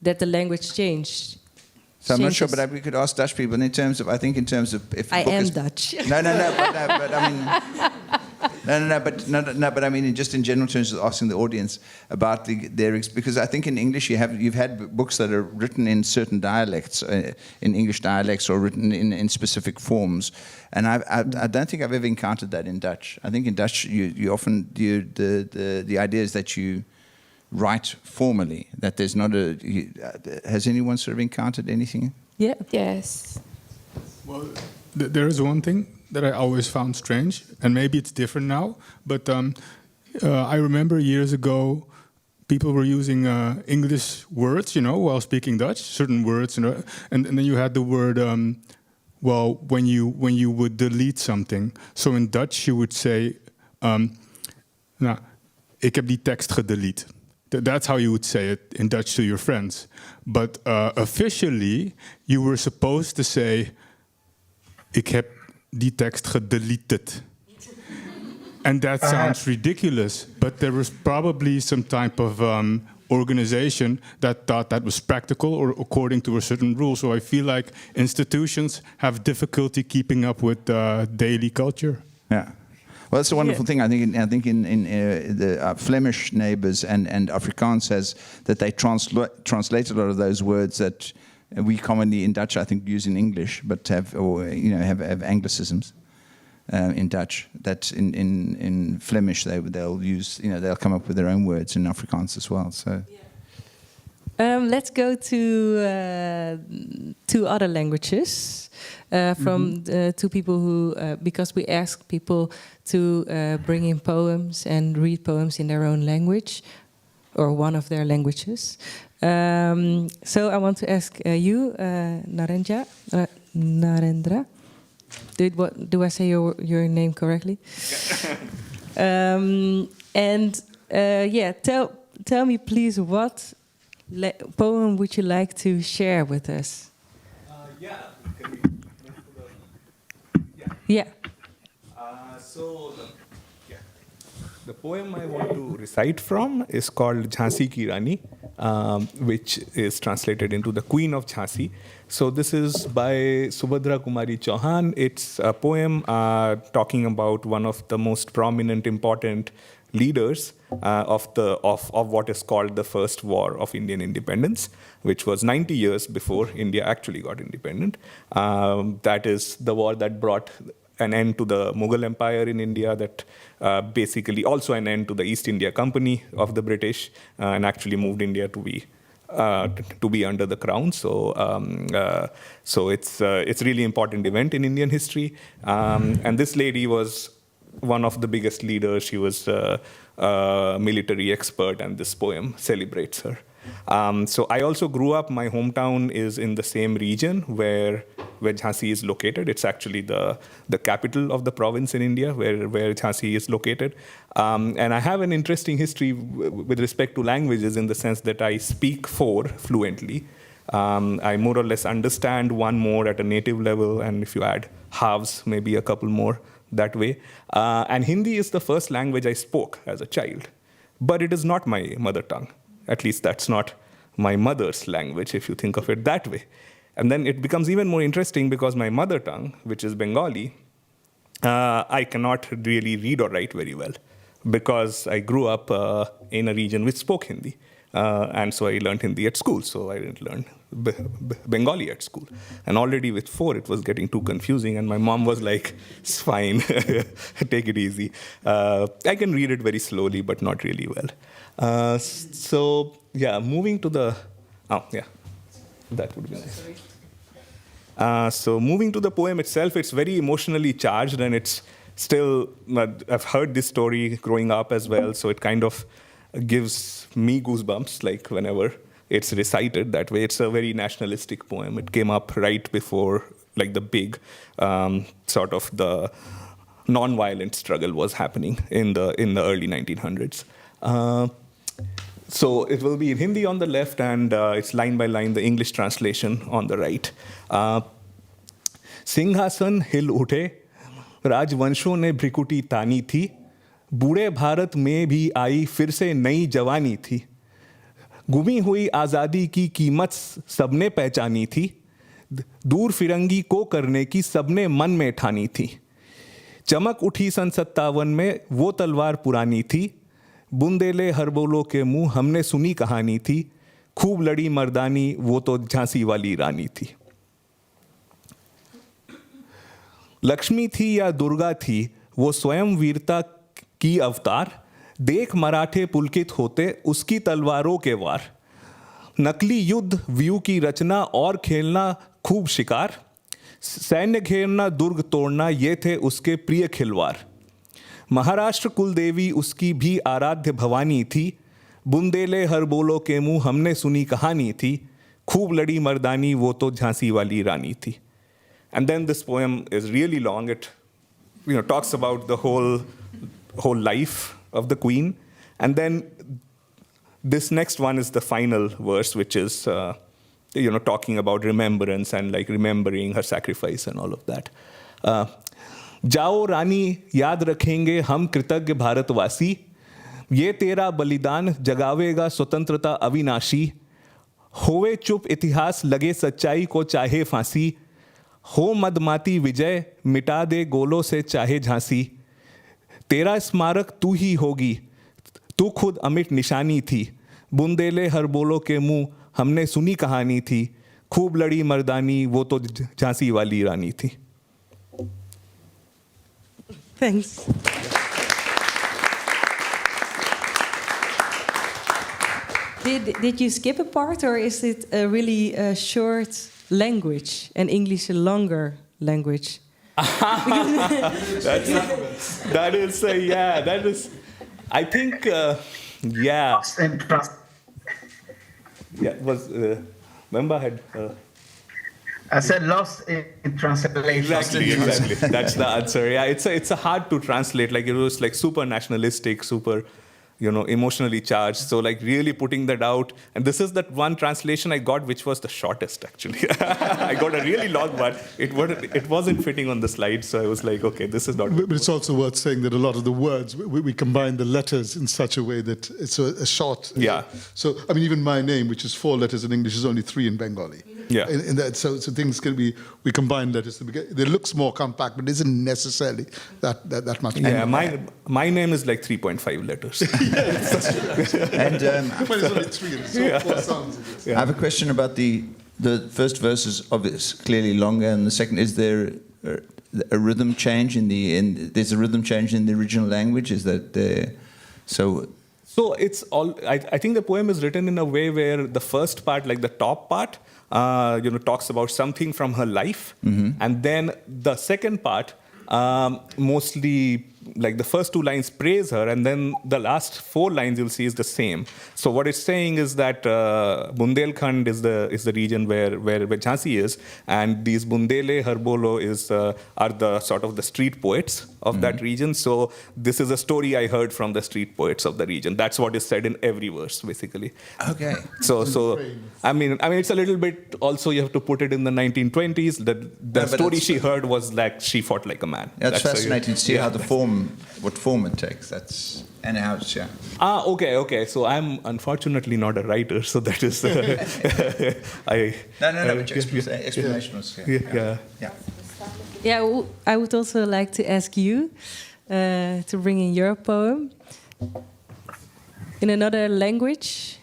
that the language changed. So I'm not sure, changes. but we could ask Dutch people in terms of, I think in terms of if the I book am is, Dutch. but I mean, but I mean, just in general terms of asking the audience about because I think in English you've had books that are written in certain dialects, in English dialects, or written in specific forms, and I don't think I've ever encountered that in Dutch. I think in Dutch you often the idea is that you write formally, that there's not has anyone sort of encountered anything? Yeah. Yes. Well, there is one thing that I always found strange, and maybe it's different now, but I remember years ago people were using English words, while speaking Dutch, certain words, and then you had the word, well, when you would delete something. So in Dutch you would say, nou, ik heb die tekst gedelete. That's how you would say it in Dutch to your friends. But officially, you were supposed to say, ik heb die tekst gedeleted. And that sounds ridiculous, but there was probably some type of organization that thought that was practical or according to a certain rule. So I feel like institutions have difficulty keeping up with daily culture. Yeah. Well, that's a wonderful thing. I think in the Flemish neighbours and Afrikaans says that they translate a lot of those words that we commonly in Dutch, I think, use in English, but have anglicisms in Dutch. That in Flemish they'll use, they'll come up with their own words in Afrikaans as well. So. Let's go to two other languages from two people who, because we ask people to bring in poems and read poems in their own language, or one of their languages. So I want to ask you, Narendra. Do I say your name correctly? Tell me please, what poem would you like to share with us? Yeah. The poem I want to recite from is called Jhansi Ki Rani, which is translated into the Queen of Jhansi. So this is by Subhadra Kumari Chauhan. It's a poem talking about one of the most prominent, important leaders of what is called the First War of Indian Independence, which was 90 years before India actually got independent. That is the war that brought an end to the Mughal Empire in India, that basically also an end to the East India Company of the British, and actually moved India to be under the crown. So it's really important event in Indian history. And this lady was one of the biggest leaders. She was a military expert, and this poem celebrates her. So I also grew up, my hometown is in the same region where Jhansi is located. It's actually the capital of the province in India where Jhansi is located. And I have an interesting history with respect to languages, in the sense that I speak 4 fluently. I more or less understand 1 more at a native level, and if you add halves, maybe a couple more that way. And Hindi is the first language I spoke as a child, but it is not my mother tongue. At least that's not my mother's language, if you think of it that way. And then it becomes even more interesting, because my mother tongue, which is Bengali, I cannot really read or write very well, because I grew up in a region which spoke Hindi. And so I learned Hindi at school, so I didn't learn Bengali at school. And already with 4, it was getting too confusing, and my mom was like, it's fine, take it easy. I can read it very slowly, but not really well. Moving to the... that would be nice. So moving to the poem itself, it's very emotionally charged, and it's still... I've heard this story growing up as well, so it kind of gives me goosebumps, like whenever it's recited that way. It's a very nationalistic poem. It came up right before like the big sort of the non-violent struggle was happening in the early 1900s. So it will be in Hindi on the left, and it's line by line, the English translation on the right. सिंहासन हिल उठे, राजवंशों ने भ्रिकुटी तानी थी, बूढ़े भारत में भी आई फिर से नई जवानी थी, गुमी हुई आज़ादी की कीमत सबने पहचानी थी, दूर फिरंगी को करने की सबने मन में ठानी थी, चमक उठी सन 57 में वो तलवार पुरानी थी, बुंदेले हरबोलों के मुंह हमने सुनी कहानी थी, खूब लड़ी मर्दानी वो तो झांसी वाली रानी थी। लक्ष्मी थी या दुर्गा थी वो स्वयं वीरता की अवतार, देख मराठे पुलकित होते उसकी तलवारों के वार, नकली युद्ध व्यू की रचना और खेलना खूब शिकार, सैन्य घेरना दुर्ग तोड़ना ये थे उसके प्रिय खिलवाड़, महाराष्ट्र कुलदेवी उसकी भी आराध्य भवानी थी, बुंदेले हर बोलो के मुंह हमने सुनी कहानी थी, खूब लड़ी मर्दानी वो तो झांसी वाली रानी थी. And then this poem is really long. It talks about the whole life of the queen. And then this next one is the final verse, which is talking about remembrance and like remembering her sacrifice and all of that. जाओ रानी याद रखेंगे हम कृतज्ञ भारतवासी, ये तेरा बलिदान जगावेगा स्वतंत्रता अविनाशी, होवे चुप इतिहास लगे सच्चाई को चाहे फांसी, हो मदमाती विजय मिटा दे गोलों से चाहे झांसी, तेरा स्मारक तू ही होगी तू खुद अमिट निशानी थी, बुंदेले हर बोलो के मुंह हमने सुनी कहानी थी, खूब लड़ी मर्दानी वो तो झांसी वाली रानी थी. Thanks. Did you skip a part, or is it a really short language and English a longer language? That is, I think, yeah. Yeah, it was, Memba had... I said lost in translation. Exactly. That's the answer. Yeah, it's a hard to translate. Like it was like super nationalistic, super, emotionally charged. So like really putting that out. And this is that one translation I got, which was the shortest actually. I got a really long one. It wasn't fitting on the slide, so I was like, okay, this is not. But it's also worth saying that a lot of the words we combine the letters in such a way that it's a short. Yeah. So I mean, even my name, which is 4 letters in English, is only 3 in Bengali. Yeah. In that, so things can be, we combine letters. It looks more compact, but isn't necessarily that much. Yeah, my name is like 3.5 letters. And it's only 3 and so 4 sounds. I have a question about the first verse is obvious, clearly longer, and the second, is there a rhythm change there's a rhythm change in the original language? Is that so it's all, I think the poem is written in a way where the first part, like the top part, talks about something from her life. Mm-hmm. And then the second part, mostly like the first 2 lines praise her, and then the last 4 lines you'll see is the same. So what it's saying is that Bundelkhand is the region where Jhansi is, and these Bundele, Harbolo are the sort of the street poets of that region. So this is a story I heard from the street poets of the region. That's what is said in every verse, basically. Okay. So I mean it's a little bit also, you have to put it in the 1920s. The story she heard was like she fought like a man. That's fascinating to see how what form it takes. That's anyhow, yeah. Okay. So I'm unfortunately not a writer, so that is No, but explanation was yeah. Yeah, I would also like to ask you to bring in your poem in another language.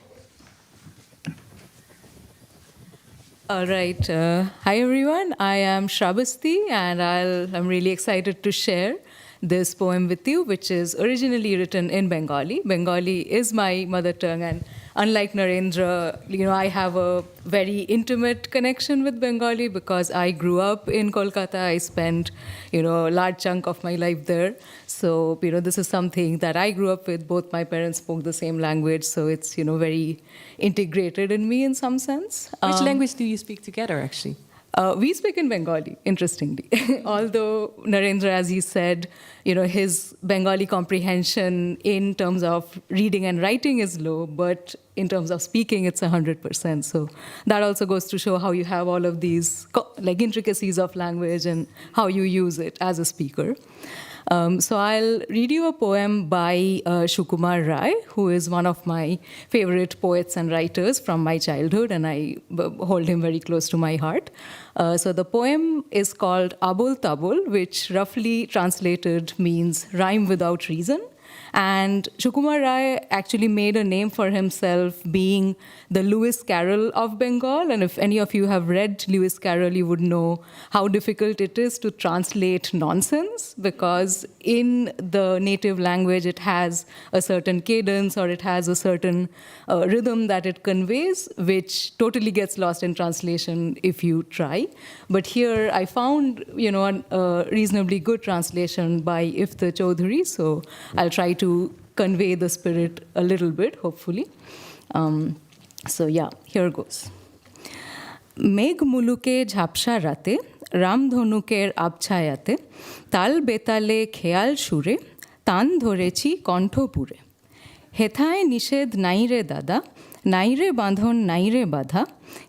All right. Hi, everyone. I am Shrabasti, and I'm really excited to share this poem with you, which is originally written in Bengali. Bengali is my mother tongue, and unlike Narendra, I have a very intimate connection with Bengali because I grew up in Kolkata. I spent, a large chunk of my life there. So, this is something that I grew up with. Both my parents spoke the same language, so it's, very integrated in me in some sense. Which language do you speak together, actually? We speak in Bengali, interestingly. Although Narendra, as he said, his Bengali comprehension in terms of reading and writing is low, but in terms of speaking, it's 100%. So that also goes to show how you have all of these intricacies of language and how you use it as a speaker. So I'll read you a poem by Sukumar Rai, who is one of my favorite poets and writers from my childhood, and I hold him very close to my heart. So the poem is called Abul Tabul, which roughly translated means rhyme without reason. And Sukumar Rai actually made a name for himself being the Lewis Carroll of Bengal. And if any of you have read Lewis Carroll, you would know how difficult it is to translate nonsense, because in the native language, it has a certain cadence or it has a certain rhythm that it conveys, which totally gets lost in translation if you try. But here I found, a reasonably good translation by Ifte Chaudhary. So I'll try to convey the spirit a little bit, hopefully. So yeah, here goes. মেঘ মুলুকে ঝাপসা রাতে রামধনুকের আবছায়াতে তাল বেতালে খেয়াল সুরে তান ধরেছি কণ্ঠপুরে হেথায় নিষেধ নাইরে দাদা নাইরে বাঁধন নাইরে বাধা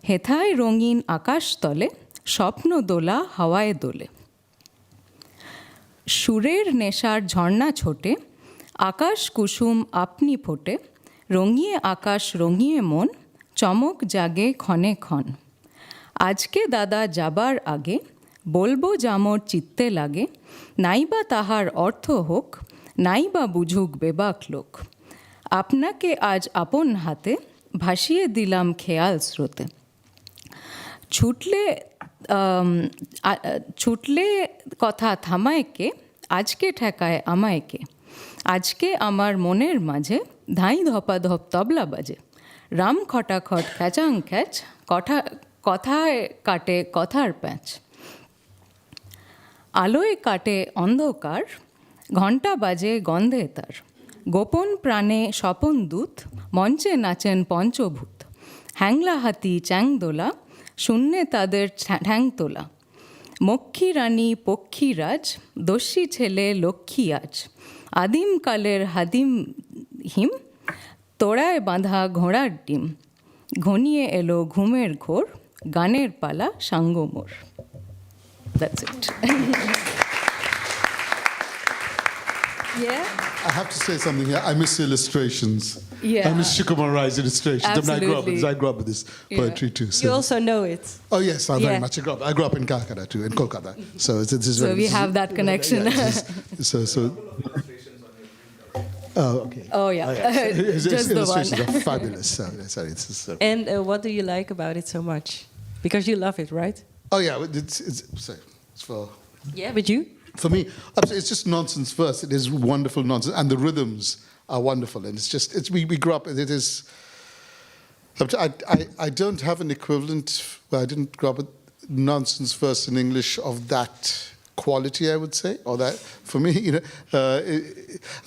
হেথায় রঙিন আকাশ তলে স্বপ্ন দোলা হাওয়ায় দোলে সুরের নেশার ঝর্ণা ছোটে আকাশ কুসুম আপনি ফোটে রঙিয়ে আকাশ রঙিয়ে মন চমক জাগে ক্ষণে ক্ষণ আজকে দাদা যাবার আগে বলবো যামর চিত্তে লাগে নাইবা তাহার অর্থ হোক নাইবা বুঝুক বেবাক লোক আপনাকে আজ আপন হাতে ভাসিয়ে দিলাম খেয়াল স্রোতে ছুটলে কথা থামায়কে আজকে ঠেকায় আমায়কে আজকে আমার মনের মাঝে ধাই ধপাধপ তবলা বাজে রাম খটাখট খ্যাচাং খ্যাচ কথায় কাটে কথার প্যাঁচ আলোয় কাটে অন্ধকার ঘণ্টা বাজে গন্ধে তার গোপন প্রাণে স্বপন দূত মঞ্চে নাচেন পঞ্চভূত হ্যাংলা হাতি চ্যাংদোলা শূন্যে তাদের ঠ্যাং তোলা মক্ষী রানী পক্ষীরাজ দস্যি ছেলে লক্ষ্মী আজ আদিমকালের হাদিম হিম তোড়ায় বাঁধা ঘোড়ার ডিম ঘনিয়ে এলো ঘুমের ঘোর গানের পালা সাঙ্গমোর That's it. Yeah. I have to say something here. I miss illustrations. Yeah. I miss Sukumar Rai's illustrations. Absolutely. I grew up with this poetry too. So. You also know it. Oh yes, very much. I grew up in Calcutta too, in Kolkata. So this is so we have that connection. So. Oh, okay. Oh yeah. His Just the illustrations one. are fabulous. Sorry, And what do you like about it so much? Because you love it, right? Oh yeah, it's for. Yeah, but you? For me, it's just nonsense verse. It is wonderful nonsense, and the rhythms are wonderful. And we grew up. It is. I don't have an equivalent. Well, I didn't grow up with nonsense verse in English of that quality, I would say, or that for me,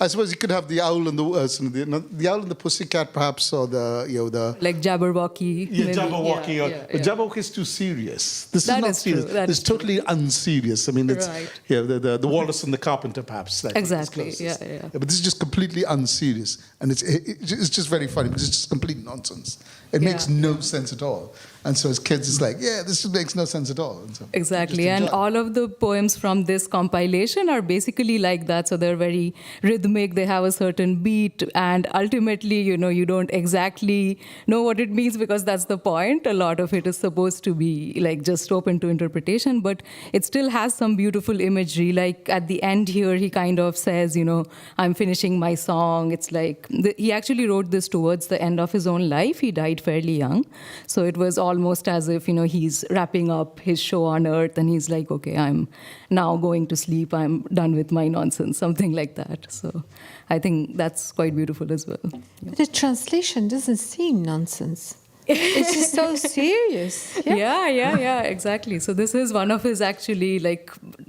I suppose you could have the owl and the owl and the pussycat, perhaps, or the like Jabberwocky. Yeah, Jabberwocky. But Jabberwocky is too serious. This is not serious. It's totally unserious. I mean, it's the Wallace and the Carpenter, perhaps. Exactly. Yeah. But this is just completely unserious, and it's just very funny because it's just complete nonsense. It makes no sense at all. And so as kids, it's like, this just makes no sense at all. And so exactly. And all of the poems from this compilation are basically like that. So they're very rhythmic. They have a certain beat. And ultimately, you don't exactly know what it means because that's the point. A lot of it is supposed to be like just open to interpretation. But it still has some beautiful imagery. Like at the end here, he kind of says, I'm finishing my song. It's like, he actually wrote this towards the end of his own life. He died fairly young. So it was almost as if, he's wrapping up his show on earth and he's like, okay, I'm now going to sleep. I'm done with my nonsense, something like that. So I think that's quite beautiful as well. But the translation doesn't seem nonsense. It's just so serious. Yeah, exactly. So this is one of his actually,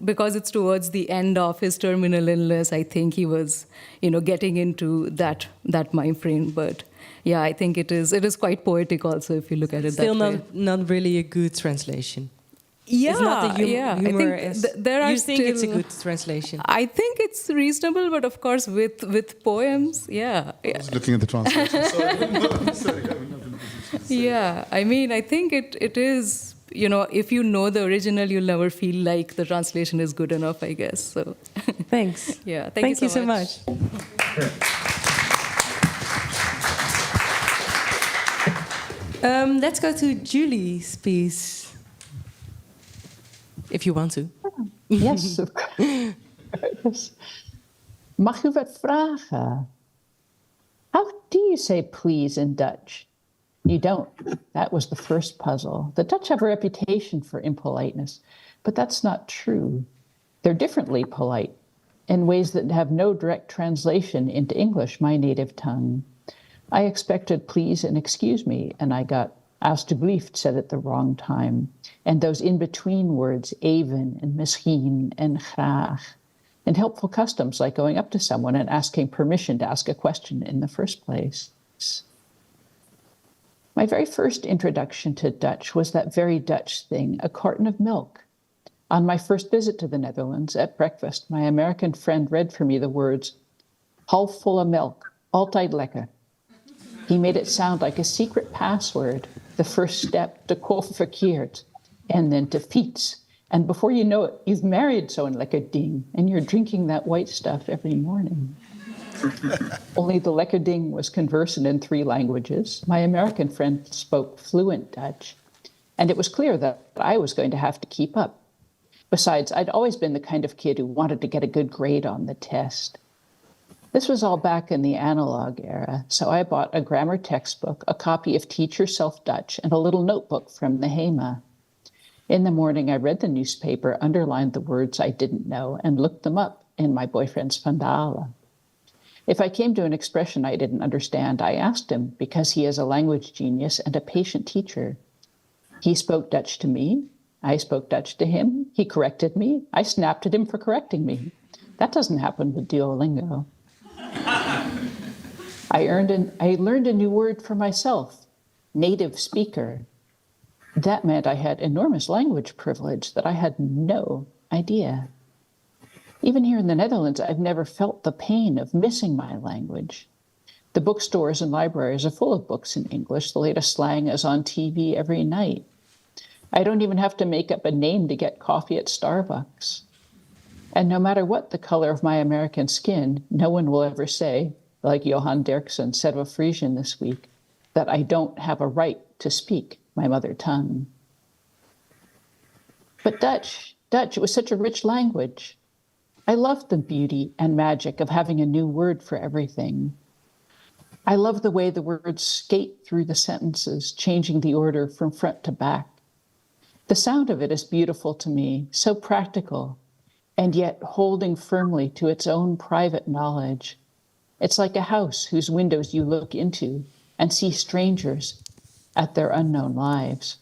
because it's towards the end of his terminal illness, I think he was, getting into that mind frame. But yeah, I think it is quite poetic also if you look at it Still that way. not really a good translation. Yeah, It's not the yeah. humor I think as there are you think it's a still- good translation. I think it's reasonable, but of course, with poems, yeah. I was looking at the translation. Sorry, I'm not in a position to say. Yeah, I mean, I think it is, you know, if you know the original, you'll never feel like the translation is good enough, I guess. So, Thanks. yeah, Thank you so much. Let's go to Julie's piece, if you want to. Yes, of course. Mag u wat vragen? How do you say please in Dutch? You don't. That was the first puzzle. The Dutch have a reputation for impoliteness, but that's not true. They're differently polite in ways that have no direct translation into English, my native tongue. I expected please and excuse me, and I got alstublieft said at the wrong time. And those in-between words, even and misschien and graag. And helpful customs like going up to someone and asking permission to ask a question in the first place. My very first introduction to Dutch was that very Dutch thing, a carton of milk. On my first visit to the Netherlands, at breakfast, my American friend read for me the words, half full of milk, altijd lekker. He made it sound like a secret password, the first step to koff verkeerd, and then to fiets. And before you know it, you've married zo'n lekker ding, and you're drinking that white stuff every morning. Only the lekker ding was conversant in 3 languages. My American friend spoke fluent Dutch, and it was clear that I was going to have to keep up. Besides, I'd always been the kind of kid who wanted to get a good grade on the test. This was all back in the analog era, so I bought a grammar textbook, a copy of Teach Yourself Dutch, and a little notebook from the HEMA. In the morning, I read the newspaper, underlined the words I didn't know, and looked them up in my boyfriend's Vandalen. If I came to an expression I didn't understand, I asked him, because he is a language genius and a patient teacher. He spoke Dutch to me. I spoke Dutch to him. He corrected me. I snapped at him for correcting me. That doesn't happen with Duolingo. I learned a new word for myself, native speaker. That meant I had enormous language privilege that I had no idea. Even here in the Netherlands, I've never felt the pain of missing my language. The bookstores and libraries are full of books in English. The latest slang is on TV every night. I don't even have to make up a name to get coffee at Starbucks. And no matter what the color of my American skin, no one will ever say, like Johan Derksen said of Frisian this week, that I don't have a right to speak my mother tongue. But Dutch, it was such a rich language. I loved the beauty and magic of having a new word for everything. I love the way the words skate through the sentences, changing the order from front to back. The sound of it is beautiful to me, so practical, and yet holding firmly to its own private knowledge. It's like a house whose windows you look into and see strangers at their unknown lives.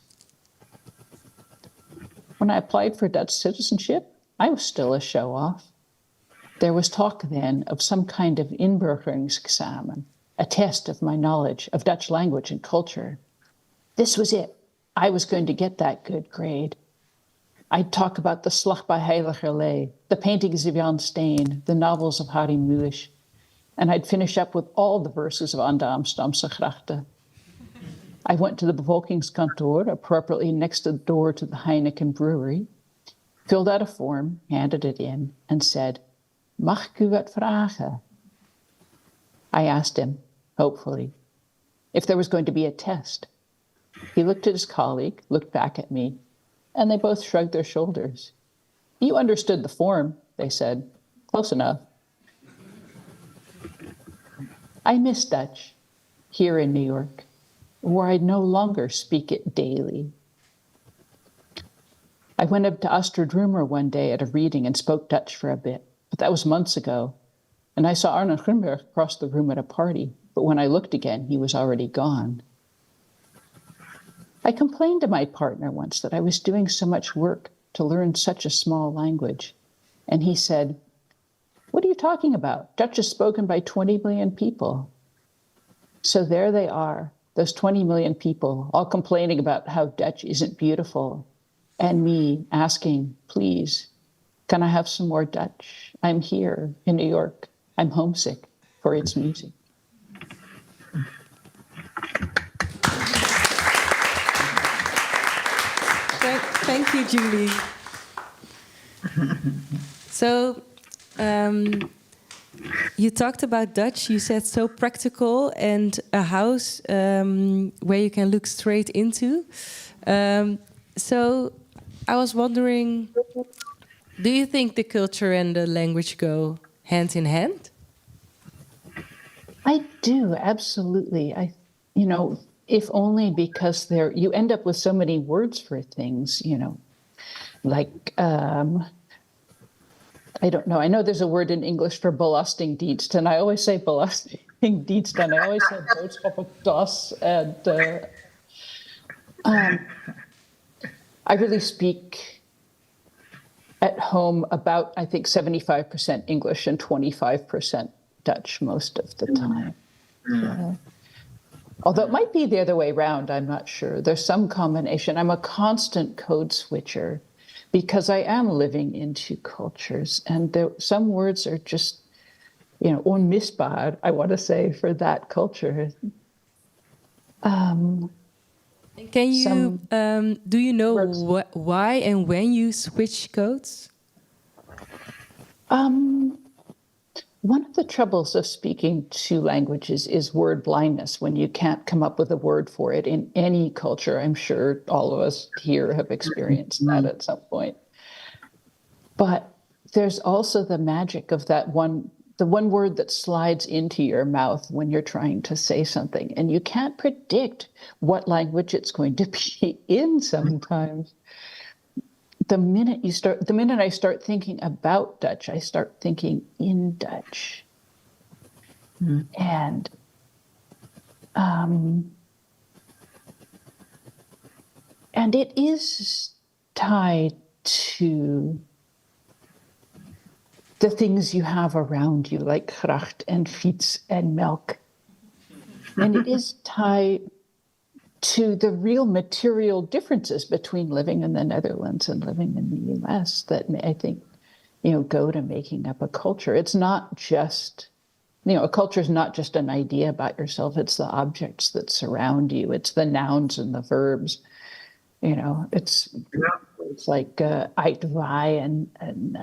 When I applied for Dutch citizenship, I was still a show-off. There was talk then of some kind of inburgeringsexamen, a test of my knowledge of Dutch language and culture. This was it. I was going to get that good grade. I'd talk about the Slag bij Heiligerlee, the paintings of Jan Steen, the novels of Harry Mulisch, and I'd finish up with all the verses of Aan de Amsterdamse Grachten. I went to the bevolkingskantoor, appropriately next to the door to the Heineken brewery, filled out a form, handed it in, and said, "Mag ik u wat vragen?" I asked him, hopefully, if there was going to be a test. He looked at his colleague, looked back at me, and they both shrugged their shoulders. "You understood the form," they said. "Close enough." I miss Dutch here in New York, where I no longer speak it daily. I went up to Astrid Roemer one day at a reading and spoke Dutch for a bit, but that was months ago. And I saw Arno Grunberg across the room at a party, but when I looked again, he was already gone. I complained to my partner once that I was doing so much work to learn such a small language. And he said, "What are you talking about? Dutch is spoken by 20 million people." So there they are, those 20 million people, all complaining about how Dutch isn't beautiful. and me asking, please, can I have some more Dutch? I'm here in New York. I'm homesick for its music. Thank you, Julie. So, you talked about Dutch. You said so practical and a house where you can look straight into. So, I was wondering, do you think the culture and the language go hand in hand? I do, absolutely. If only because you end up with so many words for things, like, I don't know. I know there's a word in English for belastingdienst, and I always say belastingdienst, and I always say boodschappentas. And I really speak at home about, I think, 75% English and 25% Dutch most of the time. Although it might be the other way around, I'm not sure. There's some combination. I'm a constant code switcher because I am living in two cultures. And some words are just, onmisbaar, I want to say, for that culture. Can you, do you know why and when you switch codes? One of the troubles of speaking two languages is word blindness, when you can't come up with a word for it in any culture. I'm sure all of us here have experienced that at some point. But there's also the magic of the one word that slides into your mouth when you're trying to say something, and you can't predict what language it's going to be in sometimes. The minute I start thinking about Dutch, I start thinking in Dutch. And it is tied to the things you have around you, like gracht and fiets and melk. And it is tied to the real material differences between living in the Netherlands and living in the US that I think, go to making up a culture. It's not just, a culture is not just an idea about yourself. It's the objects that surround you. It's the nouns and the verbs. It's like uitwaai and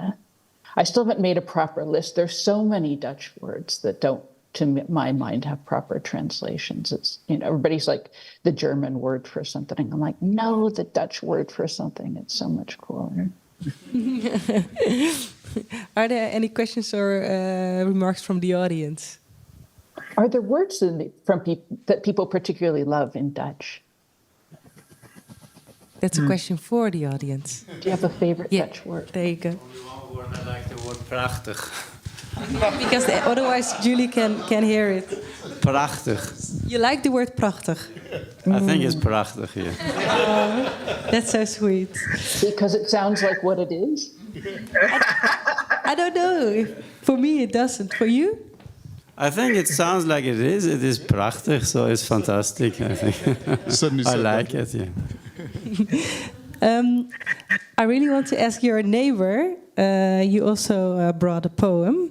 I still haven't made a proper list. There's so many Dutch words that don't, to my mind, have proper translations. It's, everybody's like the German word for something. I'm like, no, the Dutch word for something. It's so much cooler. Are there any questions or remarks from the audience? Are there words that people particularly love in Dutch? That's a question for the audience. Do you have a favorite Dutch word? There you go. One word, I like the word prachtig. Because otherwise Julie can hear it. Prachtig. You like the word prachtig? I think it's prachtig, yeah. Oh, that's so sweet. Because it sounds like what it is? I don't know. For me, it doesn't. For you? I think it sounds like it is. It is prachtig, so it's fantastic, I think. I like it, yeah. I really want to ask your neighbor. You also brought a poem.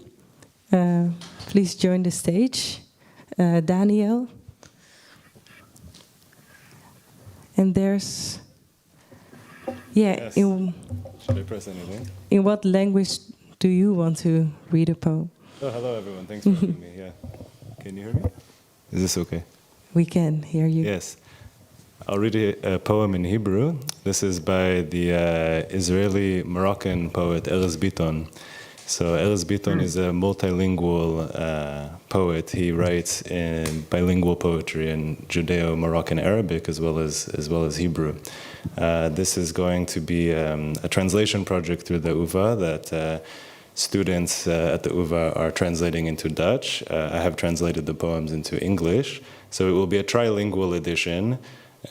Please join the stage, Daniel. And there's, Yes. Should I press anything? In what language do you want to read a poem? Oh, hello everyone. Thanks for having me. Yeah. Can you hear me? Is this okay? We can hear you. Yes. I'll read a poem in Hebrew. This is by the Israeli-Moroccan poet Erez Biton. So Erez Biton is a multilingual poet. He writes in bilingual poetry in Judeo-Moroccan Arabic as well as Hebrew. This is going to be a translation project through the UvA that students at the UvA are translating into Dutch. I have translated the poems into English. So it will be a trilingual edition.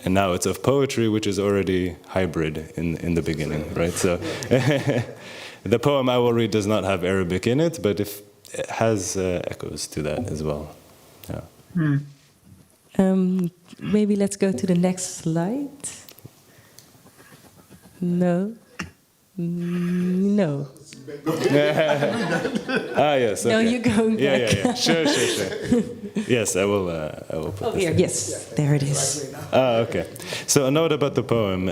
And now it's of poetry, which is already hybrid in the beginning, right? So the poem I will read does not have Arabic in it, but it has echoes to that as well. Yeah. Maybe let's go to the next slide. No. No. Yes. No, Okay. you're going back. Yeah. Sure. Yes, I will put Oh, this here. there. Yes, there it is. Okay. So a note about the poem.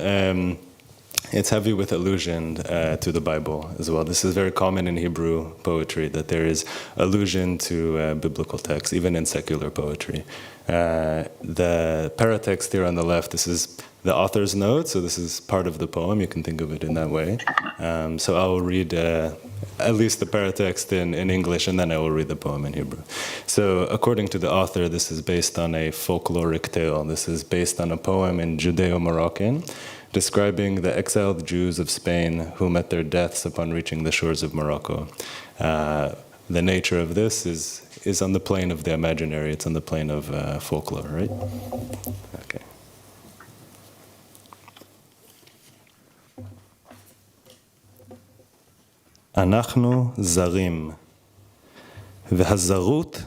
It's heavy with allusion to the Bible as well. This is very common in Hebrew poetry, that there is allusion to biblical texts, even in secular poetry. The paratext here on the left, this is the author's note, so this is part of the poem. You can think of it in that way. So I will read at least the paratext in English, and then I will read the poem in Hebrew. So according to the author, this is based on a folkloric tale. This is based on a poem in Judeo-Moroccan, describing the exiled Jews of Spain who met their deaths upon reaching the shores of Morocco. The nature of this is on the plane of the imaginary. It's on the plane of folklore, right? Okay. אנחנו זרים, והזרות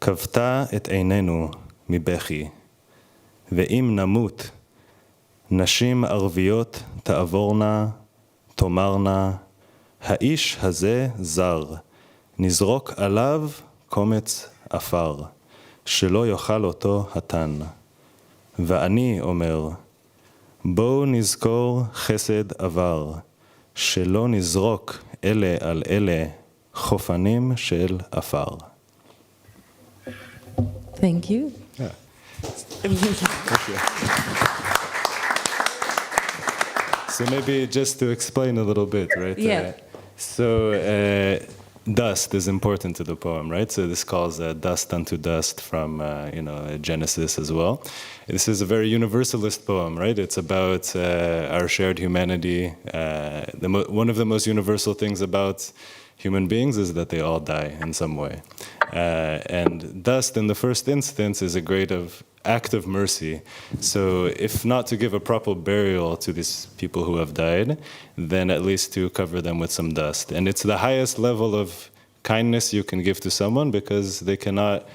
כבתה את עינינו מבכי, ואם נמות, נשים ערביות תעבורנה, תאמרנה, האיש הזה זר, נזרוק עליו קומץ עפר, שלא יאכל אותו התן. ואני אומר, בואו נזכור חסד עבר, שלא נזרוק אלה על אלה חופנים של עפר. Thank you. Yeah. Thank you. So maybe just to explain a little bit, right? Yeah. Dust is important to the poem, right? So this calls dust unto dust from, Genesis as well. This is a very universalist poem, right? It's about our shared humanity. One of the most universal things about human beings is that they all die in some way. And dust, in the first instance, is a great act of mercy. So if not to give a proper burial to these people who have died, then at least to cover them with some dust. And it's the highest level of kindness you can give to someone, because they cannot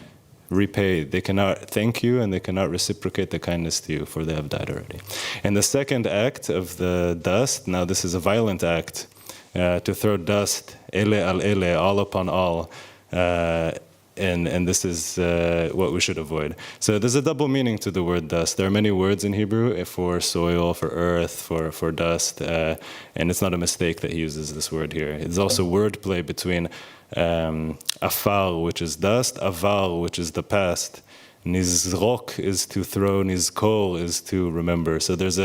repay, they cannot thank you, and they cannot reciprocate the kindness to you, for they have died already. And the second act of the dust, now this is a violent act, to throw dust, ele al ele, all upon all, and this is what we should avoid. So there's a double meaning to the word dust. There are many words in Hebrew for soil, for earth, for dust, and it's not a mistake that he uses this word here. It's also wordplay between afar, which is dust, avar, which is the past. Nizrok is to throw, nizkor is to remember. So there's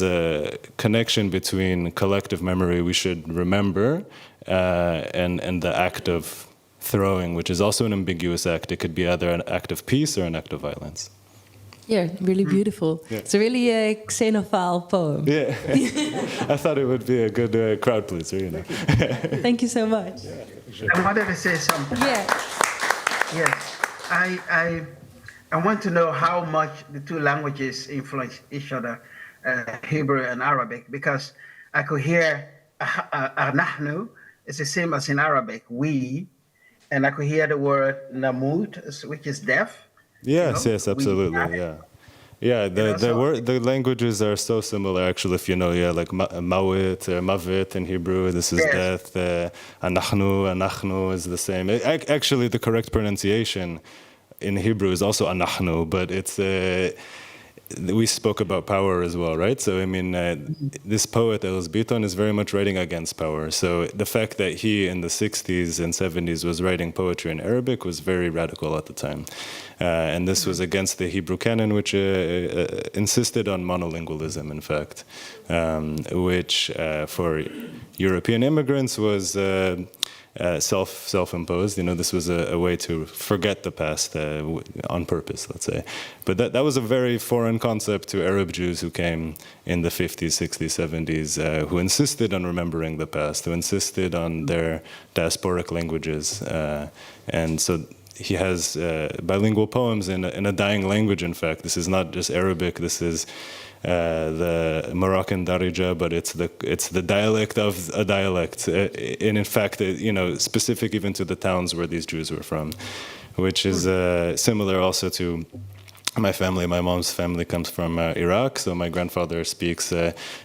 a connection between collective memory we should remember and the act of throwing, which is also an ambiguous act. It could be either an act of peace or an act of violence. Yeah, really beautiful. Yeah. It's really a Xenophile poem. Yeah, I thought it would be a good crowd pleaser, you know. Thank you so much. Yeah, sure. I wanted to say something. Yeah. Yes, I want to know how much the two languages influence each other, Hebrew and Arabic, because I could hear nahnu is the same as in Arabic, we, and I could hear the word namut, which is deaf. Yes, yes, absolutely, yeah. Yeah, the languages are so similar, actually, if you know, like mawit, mavit in Hebrew, this is death, anachnu is the same. Actually, the correct pronunciation in Hebrew is also anachnu, but it's, we spoke about power as well, right? So, I mean, this poet, Erez Biton, is very much writing against power. So the fact that he, in the 60s and 70s, was writing poetry in Arabic was very radical at the time. And this was against the Hebrew canon, which insisted on monolingualism, in fact, which for European immigrants was self-imposed. You know, this was a way to forget the past on purpose, let's say. But that was a very foreign concept to Arab Jews who came in the 50s, 60s, 70s, who insisted on remembering the past, who insisted on their diasporic languages. And so he has bilingual poems in a dying language, in fact. This is not just Arabic, this is the Moroccan Darija, but it's the dialect of a dialect, and in fact, specific even to the towns where these Jews were from, which is similar also to my family, my mom's family comes from Iraq, so my grandfather speaks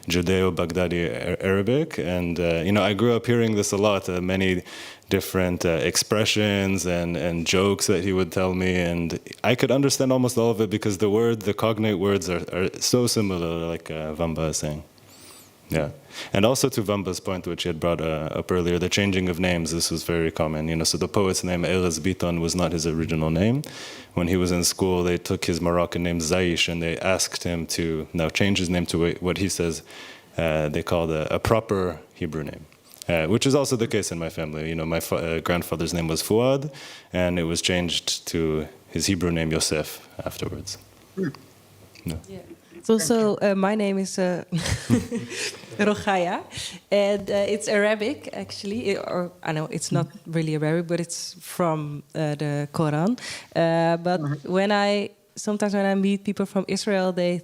Judeo-Baghdadi Arabic, and I grew up hearing this a lot, many different expressions and jokes that he would tell me, and I could understand almost all of it because the cognate words are so similar, like Vamba is saying. Yeah, and also to Vamba's point, which he had brought up earlier, the changing of names, this was very common. So the poet's name, Erez Biton, was not his original name. When he was in school, they took his Moroccan name, Zaish, and they asked him to now change his name to what he says they called a proper Hebrew name. Which is also the case in my family. My grandfather's name was Fuad, and it was changed to his Hebrew name, Yosef, afterwards. No. Yeah. It's also, my name is Rogaya, and it's Arabic, actually. Or I know it's not really Arabic, but it's from the Quran. But sometimes when I meet people from Israel, they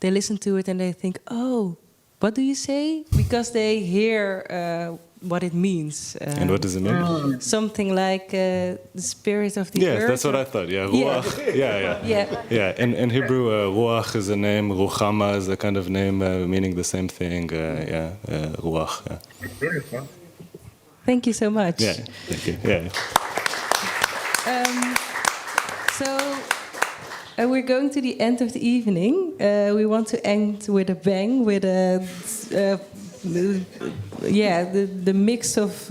listen to it and they think, oh, what do you say? Because they hear what it means. And what does it mean? Something like the spirit of the earth. Yes, that's what I thought. Yeah, Ruach. Yeah. In Hebrew, Ruach is a name. Ruchama is a kind of name meaning the same thing. Ruach. Yeah. Beautiful. Thank you so much. Yeah, thank you. Yeah. We're going to the end of the evening. We want to end with a bang, with the mix of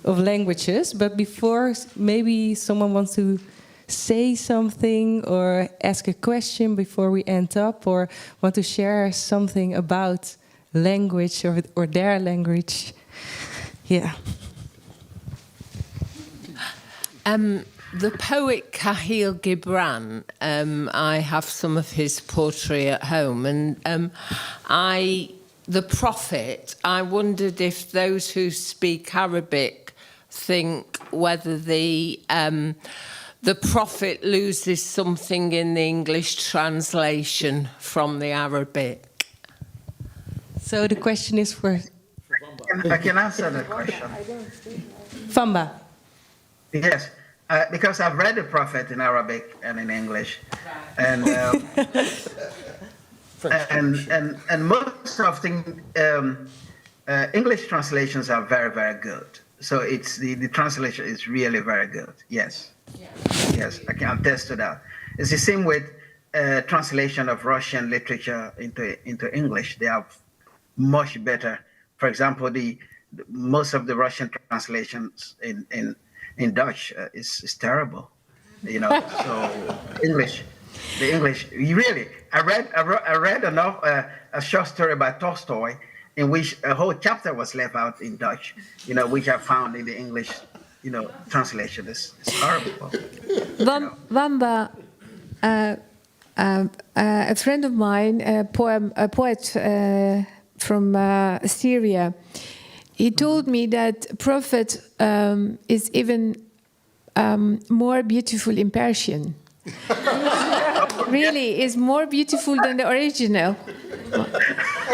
languages. But before, maybe someone wants to say something or ask a question before we end up, or want to share something about language or their language. Yeah. The poet Kahil Gibran, I have some of his poetry at home, and the prophet, I wondered if those who speak Arabic think whether the prophet loses something in the English translation from the Arabic. So the question is for... I can answer that question. Famba. Yes. Because I've read the Prophet in Arabic and in English, and most of the English translations are very, very good. So it's the translation is really very good. Yes, yes, I can attest to that. It's the same with translation of Russian literature into English. They are much better. For example, most of the Russian translations in Dutch is terrible, So the English really. I read a short story by Tolstoy, in which a whole chapter was left out in Dutch, which I found in the English, translation. It's horrible. Wamba, a friend of mine, a poet from Syria. He told me that prophet is even more beautiful in Persian. Really, is more beautiful than the original.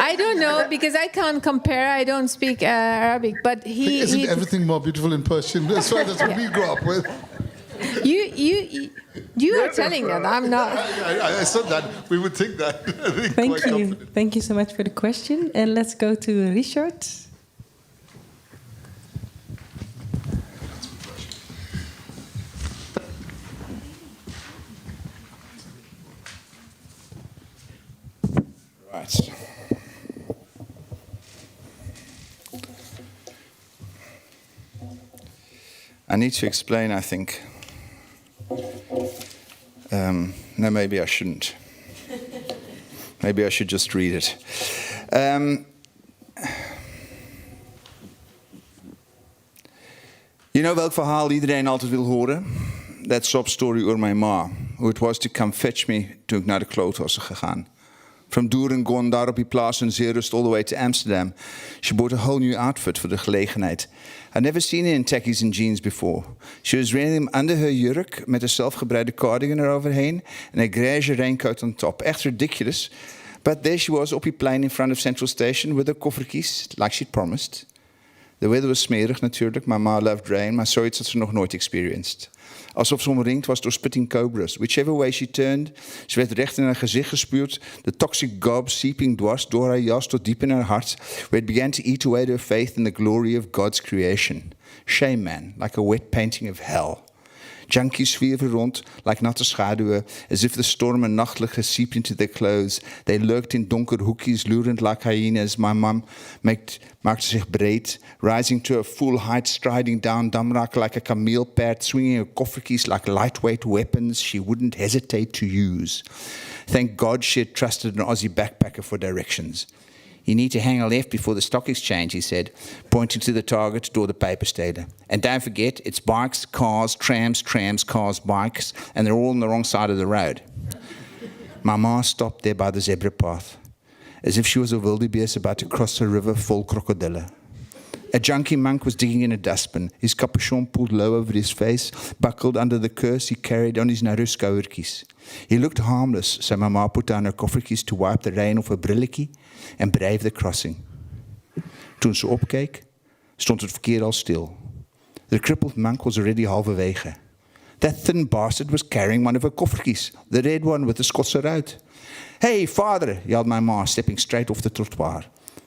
I don't know, because I can't compare. I don't speak Arabic, but Isn't everything more beautiful in Persian? That's why that's what we grew up with. You are telling that. I'm not. I said that. We would think that. Thank you. Thank you so much for the question. And let's go to Richard. Right. I need to explain, I think. No, maybe I shouldn't. Maybe I should just read it. Welk verhaal iedereen altijd wil horen? That sob story over my ma, who it was to come fetch me toen ik naar de kloot was gegaan. From Doeren gone daar op die plaats in Zeerust all the way to Amsterdam. She bought a whole new outfit for the gelegenheid. I'd never seen her in tekkies and jeans before. She was wearing them under her jurk met een zelfgebreide cardigan eroverheen and a grijze raincoat on top. Echt ridiculous. But there she was op die plein in front of Central Station with her koffertjies, like she'd promised. The weather was smerig natuurlijk. My ma loved rain, maar zoiets had ze nog nooit experienced. Alsof ze omringd was door spitting cobras. Whichever way she turned, ze werd recht in haar gezicht gespuwd. The toxic gob seeping dwars door haar jas tot diep in haar hart, where it began to eat away at her faith in the glory of God's creation. Shame, man, like a wet painting of hell. Junkies zwierven rond, like natte schaduwen, as if the storm and nachtlicht had seeped into their clothes. They lurked in donker hoekies, lurend like hyenas. My mum maakte zich breed, rising to a full height, striding down Damrak like a camel pad, swinging her koffertjies like lightweight weapons she wouldn't hesitate to use. Thank God she had trusted an Aussie backpacker for directions. You need to hang a left before the stock exchange, he said, pointing to the target door the paper stelen. And don't forget, it's bikes, cars, trams, cars, bikes, and they're all on the wrong side of the road. My ma stopped there by the zebra path, as if she was a wildebeest about to cross a river full crocodile. A junkie monk was digging in a dustbin, his capuchon pulled low over his face, buckled under the curse he carried on his narrow skouertjies. He looked harmless, so my ma put down her koffertjies to wipe the rain off her brilletjie and brave the crossing. Toen ze opkeek, stond het verkeer al stil. The crippled monk was already halverwege. That thin bastard was carrying one of her koffertjies, the red one with the Schotse ruit. Hey, father, yelled my ma, stepping straight off the trottoir.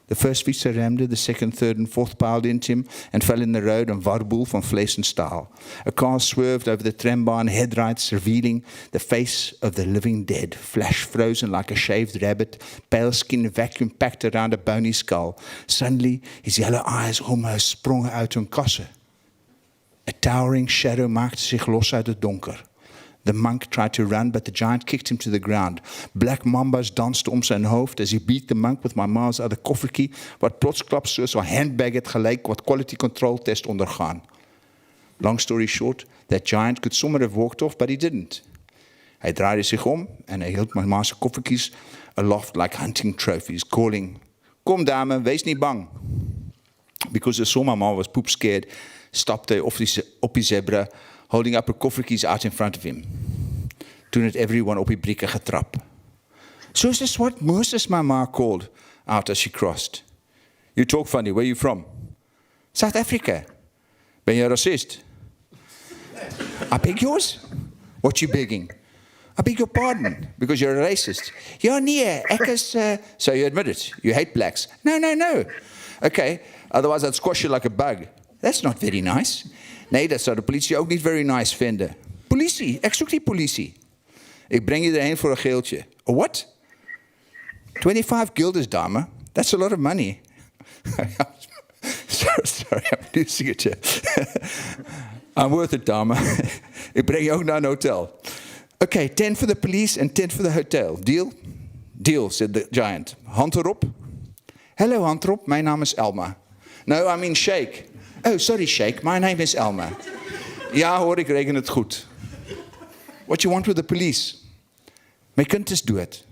The first fietser rammed, the second, third and fourth piled into him and fell in the road on warboel van vlees en staal. A car swerved over the trambaan headlights, revealing the face of the living dead, flash frozen like a shaved rabbit, pale skin vacuum packed around a bony skull. Suddenly, his yellow eyes almost sprongen uit hun kassen. A towering shadow maakte zich los uit het donker. The monk tried to run, but the giant kicked him to the ground. Black mambas dansed om zijn hoofd as he beat the monk with my ma's other koffertjie, wat plotsklaps soos 'n handbag het gelyk wat quality control test ondergaan. Long story short, that giant could somewhat have walked off, but he didn't. Hy draaide zich om en hy hield my ma's koffertjies aloft like hunting trophies, calling, "Kom dame, wees nie bang." Because the saw my ma was poop scared, stopped hy op die zebra, holding up her koffertjies out in front of him. Toen het everyone op die brieke getrap. "So is this what Moses," my ma called out as she crossed. "You talk funny, where are you from?" "South Africa." "Ben je racist?" "I beg yours?" "What you begging?" "I beg your pardon, because you're a racist." "Ja, nee, ek is..." "So you admit it, you hate blacks." No. "Okay, otherwise I'd squash you like a bug." "That's not very nice." "Nee, dat zou de politie ook niet very nice vinden." "Politie, ek soek die politie." "Ik breng je erheen voor een geeltje." "A what?" 25 guilders, dame. That's a lot of money. sorry, I'm losing it here. I'm worth it, dame. Ik breng je ook naar een hotel. "Okay, 10 for the police and 10 for the hotel. Deal?" "Deal," said the giant. "Hand erop." "Hello, hand erop. Mijn naam is Elma." "No, I mean Sheikh." "Oh, sorry, Sheikh. My name is Elma." "Ja, hoor, ik reken het goed." "What you want with the police?" "My kind is dood."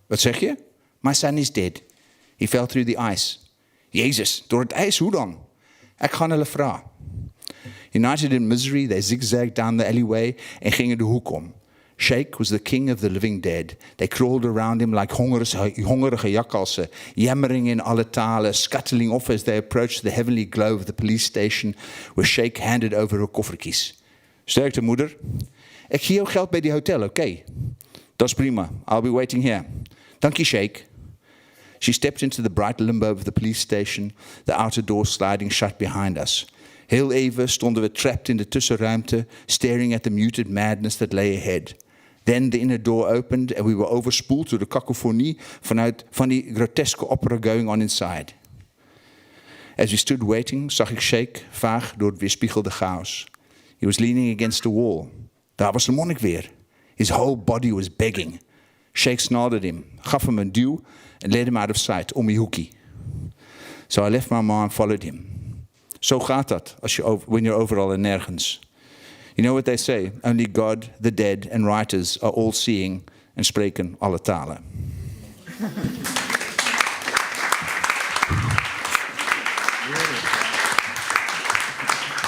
"Wat zeg je?" "My son is dead. He fell through the ice." "Jezus, door het ijs, hoe dan?" "Ek gaan hulle vra." United in misery, they zigzagged down the alleyway en gingen de hoek om. Sheikh was the king of the living dead. They crawled around him like hongerige jakkalsen, yammering in alle talen, scuttling off as they approached the heavenly glow of the police station, where Sheikh handed over her koffertjies. "Sterkte, moeder. Ek gee jou geld bij die hotel, okay?" "Das prima. I'll be waiting here." "Dankie, Sheikh." She stepped into the bright limbo of the police station, the outer door sliding shut behind us. Heel even stonden we trapped in de tussenruimte, staring at the muted madness that lay ahead. Then the inner door opened and we were overspoeld door de cacophonie van die groteske opera going on inside. As we stood waiting, zag ik Sheikh vaag door het weerspiegelde chaos. He was leaning against the wall. Daar was de monnik weer. His whole body was begging. Sheikh snarled at him, gaf hem een duw and led him out of sight, om die hoekie. So I left my ma and followed him. Zo gaat dat when you're overal en nergens. You know what they say? Only God, the dead and writers are all seeing en spreken alle talen.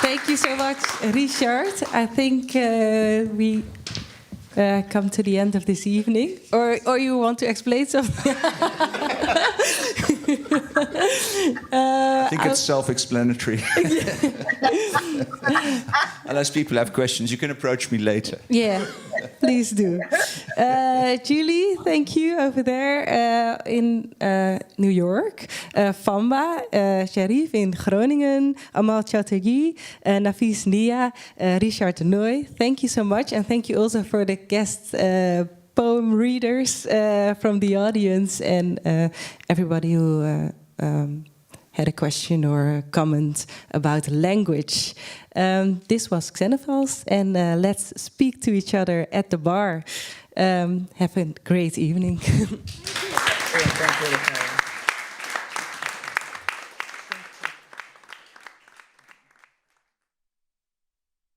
Thank you so much, Richard. I think we come to the end of this evening. Or you want to explain something? I think it's self-explanatory. Unless people have questions, you can approach me later. Yeah, please do. Julie, thank you over there in New York. Famba, Sharif in Groningen. Amal Chatterjee, Nafis Nia, Richard de Nooy. Thank you so much. And thank you also for the guest poem readers from the audience and everybody who had a question or a comment about language. This was Xenophiles, and let's speak to each other at the bar. Have a great evening. Thank you.